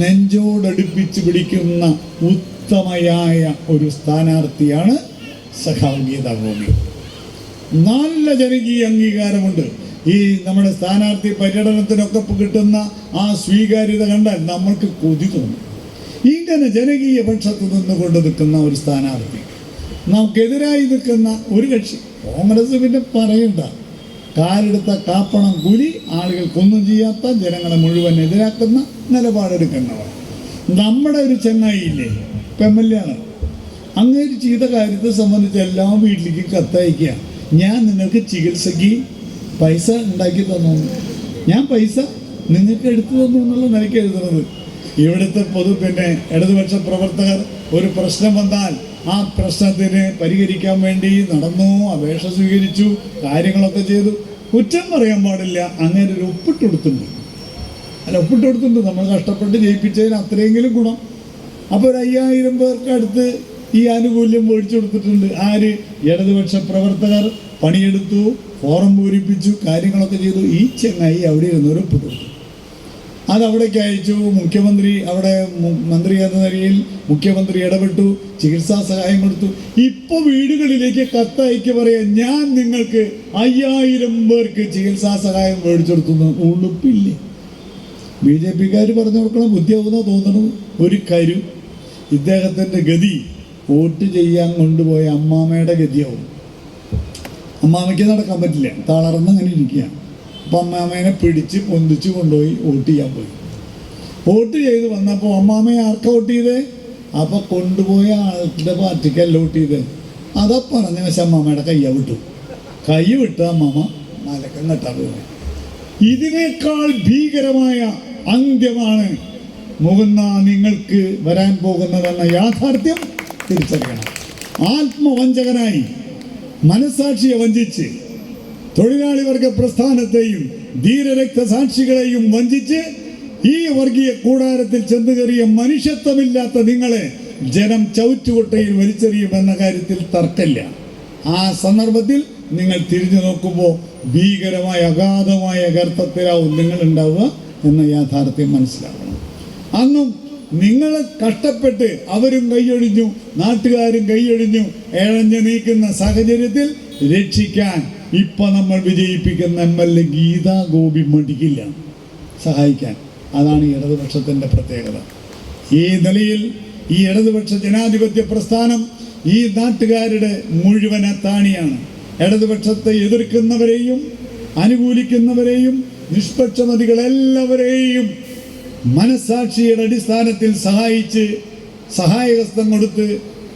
Speaker 2: നെഞ്ചോടടുപ്പിച്ച് പിടിക്കുന്ന ഉത്തമയായ ഒരു സ്ഥാനാർത്ഥിയാണ് സഖാവ് ഗീതാ ഗോപി. നല്ല ജനകീയ അംഗീകാരമുണ്ട്. ഈ നമ്മുടെ സ്ഥാനാർത്ഥി പര്യടനത്തിനൊക്കെ കിട്ടുന്ന ആ സ്വീകാര്യത കണ്ടാൽ നമ്മൾക്ക് കൊതി തോന്നും. ഇങ്ങനെ ജനകീയ പക്ഷത്ത് നിന്നുകൊണ്ട് നിൽക്കുന്ന ഒരു സ്ഥാനാർത്ഥി, നമുക്കെതിരായി നിൽക്കുന്ന ഒരു കക്ഷി കോൺഗ്രസ് പിന്നെ പറയണ്ട, കാലെടുത്ത കാപ്പണം കൂലി, ആളുകൾക്കൊന്നും ചെയ്യാത്ത, ജനങ്ങളെ മുഴുവൻ എതിരാക്കുന്ന നിലപാടെടുക്കുന്നവർ. നമ്മുടെ ഒരു ചങ്ങായിയില്ലേ ഇപ്പം MLA ആണ്, അങ്ങനെ ചെയ്ത കാര്യത്തെ സംബന്ധിച്ച് എല്ലാ വീട്ടിലേക്കും കത്തയക്കുക, ഞാൻ നിങ്ങൾക്ക് ചികിത്സയ്ക്ക് പൈസ ഉണ്ടാക്കി തന്നു, ഞാൻ പൈസ നിങ്ങൾക്ക് എടുത്തു തന്നു എന്നുള്ള നിലയ്ക്ക് എഴുതുന്നത്. ഇവിടുത്തെ പിന്നെ ഇടതുപക്ഷ പ്രവർത്തകർ ഒരു പ്രശ്നം വന്നാൽ ആ പ്രശ്നത്തിന് പരിഹരിക്കാൻ വേണ്ടി നടന്നു, അപേക്ഷ സ്വീകരിച്ചു, കാര്യങ്ങളൊക്കെ ചെയ്തു. കുറ്റം പറയാൻ പാടില്ല, അങ്ങനെ ഒരു ഒപ്പിട്ട് കൊടുത്തിട്ടുണ്ട്. അല്ല, ഒപ്പിട്ട് കൊടുത്തിട്ടുണ്ട്, നമ്മൾ കഷ്ടപ്പെട്ട് ജയിപ്പിച്ചതിന് അത്രയെങ്കിലും ഗുണം. അപ്പോൾ ഒരു 5000 പേർക്ക് അടുത്ത് ഈ ആനുകൂല്യം മേടിച്ചു കൊടുത്തിട്ടുണ്ട്. ആര്? ഇടതുപക്ഷ പ്രവർത്തകർ പണിയെടുത്തു, ഫോറം പൂരിപ്പിച്ചു, കാര്യങ്ങളൊക്കെ ചെയ്തു. ഈ ചെങ്ങായി അവിടെ ഇരുന്നൊരു ഒപ്പിട്ട് കൊടുത്തു. അതവിടേക്ക് അയച്ചു. മുഖ്യമന്ത്രി അവിടെ മന്ത്രി എന്ന നിലയിൽ മുഖ്യമന്ത്രി ഇടപെട്ടു, ചികിത്സാ സഹായം കൊടുത്തു. ഇപ്പോൾ വീടുകളിലേക്ക് കത്തയക്ക് പറയാം, ഞാൻ നിങ്ങൾക്ക് 5000 പേർക്ക് ചികിത്സാ സഹായം മേടിച്ചെടുത്തുന്നു. ഉളുപ്പില്ലേ? BJPക്കാർ പറഞ്ഞു കൊടുക്കണം, ബുദ്ധിയാവുന്ന തോന്നണം. ഒരു കരു ഇദ്ദേഹത്തിൻ്റെ ഗതി വോട്ട് ചെയ്യാൻ കൊണ്ടുപോയ അമ്മാമ്മയുടെ ഗതിയാവും. അമ്മാമ്മയ്ക്ക് നടക്കാൻ പറ്റില്ല, തളർന്നങ്ങനെ ഇരിക്കുകയാണ്. അപ്പം അമ്മാമ്മേനെ പിടിച്ച് പൊന്തിച്ച് കൊണ്ടുപോയി വോട്ട് ചെയ്യാൻ പോയി. വോട്ട് ചെയ്ത് വന്നപ്പോൾ അമ്മാമ്മയെ ആർക്കാ വോട്ട് ചെയ്തേ? അപ്പം കൊണ്ടുപോയ ആളുടെ പാർട്ടിക്കല്ല വോട്ട് ചെയ്തേ. അതാ പറഞ്ഞ പക്ഷെ അമ്മാമ്മയുടെ കൈ വിട്ട അമ്മാമ്മ മലക്കം കെട്ടാൻ പോയി. ഇതിനേക്കാൾ ഭീകരമായ അന്ത്യമാണ് മുകുന്ന നിങ്ങൾക്ക് വരാൻ പോകുന്നതെന്ന യാഥാർത്ഥ്യം തിരിച്ചറിയണം. ആത്മവഞ്ചകനായി മനസാക്ഷിയെ വഞ്ചിച്ച് തൊഴിലാളി വർഗ പ്രസ്ഥാനത്തെയും ധീരരക്തസാക്ഷികളെയും വഞ്ചിച്ച് ഈ വർഗീയ കൂടാരത്തിൽ ചെന്നു കയറിയ മനുഷ്യത്വമില്ലാത്ത നിങ്ങളെ ജനം ചവിറ്റുകൊട്ടയിൽ വലിച്ചെറിയുമെന്ന കാര്യത്തിൽ തർക്കമില്ല. ആ സന്ദർഭത്തിൽ നിങ്ങൾ തിരിഞ്ഞു നോക്കുമ്പോൾ ഭീകരമായ അഗാധമായ ഗർത്തത്തിലാവും നിങ്ങൾ ഉണ്ടാവുക എന്ന യാഥാർത്ഥ്യം മനസ്സിലാക്കണം. അന്നും നിങ്ങൾ കഷ്ടപ്പെട്ട് അവരും കൈയൊഴിഞ്ഞു, നാട്ടുകാരും കൈയൊഴിഞ്ഞു, ഇഴഞ്ഞു നീക്കുന്ന സാഹചര്യത്തിൽ രക്ഷിക്കാൻ ഇപ്പം നമ്മൾ വിജയിപ്പിക്കുന്ന MLA ഗീതാ ഗോപി മടിക്കില്ല സഹായിക്കാൻ. അതാണ് ഇടതുപക്ഷത്തിൻ്റെ പ്രത്യേകത. ഈ നിലയിൽ ഈ ഇടതുപക്ഷ ജനാധിപത്യ പ്രസ്ഥാനം ഈ നാട്ടുകാരുടെ മുഴുവൻ അത്താണിയാണ്. ഇടതുപക്ഷത്തെ എതിർക്കുന്നവരെയും അനുകൂലിക്കുന്നവരെയും നിഷ്പക്ഷമതികളെല്ലാവരെയും മനസാക്ഷിയുടെ അടിസ്ഥാനത്തിൽ സഹായിച്ച് സഹായഹസ്തം കൊടുത്ത്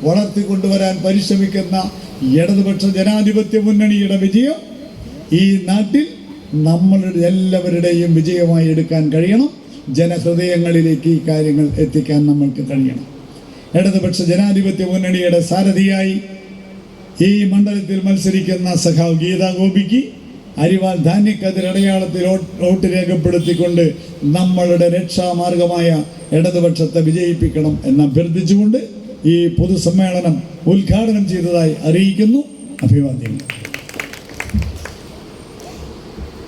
Speaker 2: വളർത്തിക്കൊണ്ടുവരാൻ പരിശ്രമിക്കുന്ന ഇടതുപക്ഷ ജനാധിപത്യ മുന്നണിയുടെ വിജയം ഈ നാട്ടിൽ നമ്മളുടെ എല്ലാവരുടെയും വിജയമായി എടുക്കാൻ കഴിയണം. ജനഹൃദയങ്ങളിലേക്ക് ഈ കാര്യങ്ങൾ എത്തിക്കാൻ നമ്മൾക്ക് കഴിയണം. ഇടതുപക്ഷ ജനാധിപത്യ മുന്നണിയുടെ സാരഥിയായി ഈ മണ്ഡലത്തിൽ മത്സരിക്കുന്ന സഖാവ് ഗീതാ ഗോപിക്ക് അരിവാൾ ധാന്യക്കതിരടയാളത്തിൽ വോട്ട് രേഖപ്പെടുത്തിക്കൊണ്ട് നമ്മളുടെ രക്ഷാമാർഗമായ ഇടതുപക്ഷത്തെ വിജയിപ്പിക്കണം എന്ന് അഭ്യർത്ഥിച്ചുകൊണ്ട് ഈ പൊതുസമ്മേളനം ഉദ്ഘാടനം ചെയ്തതായി അറിയിക്കുന്നു. അഭിവാദ്യങ്ങൾ.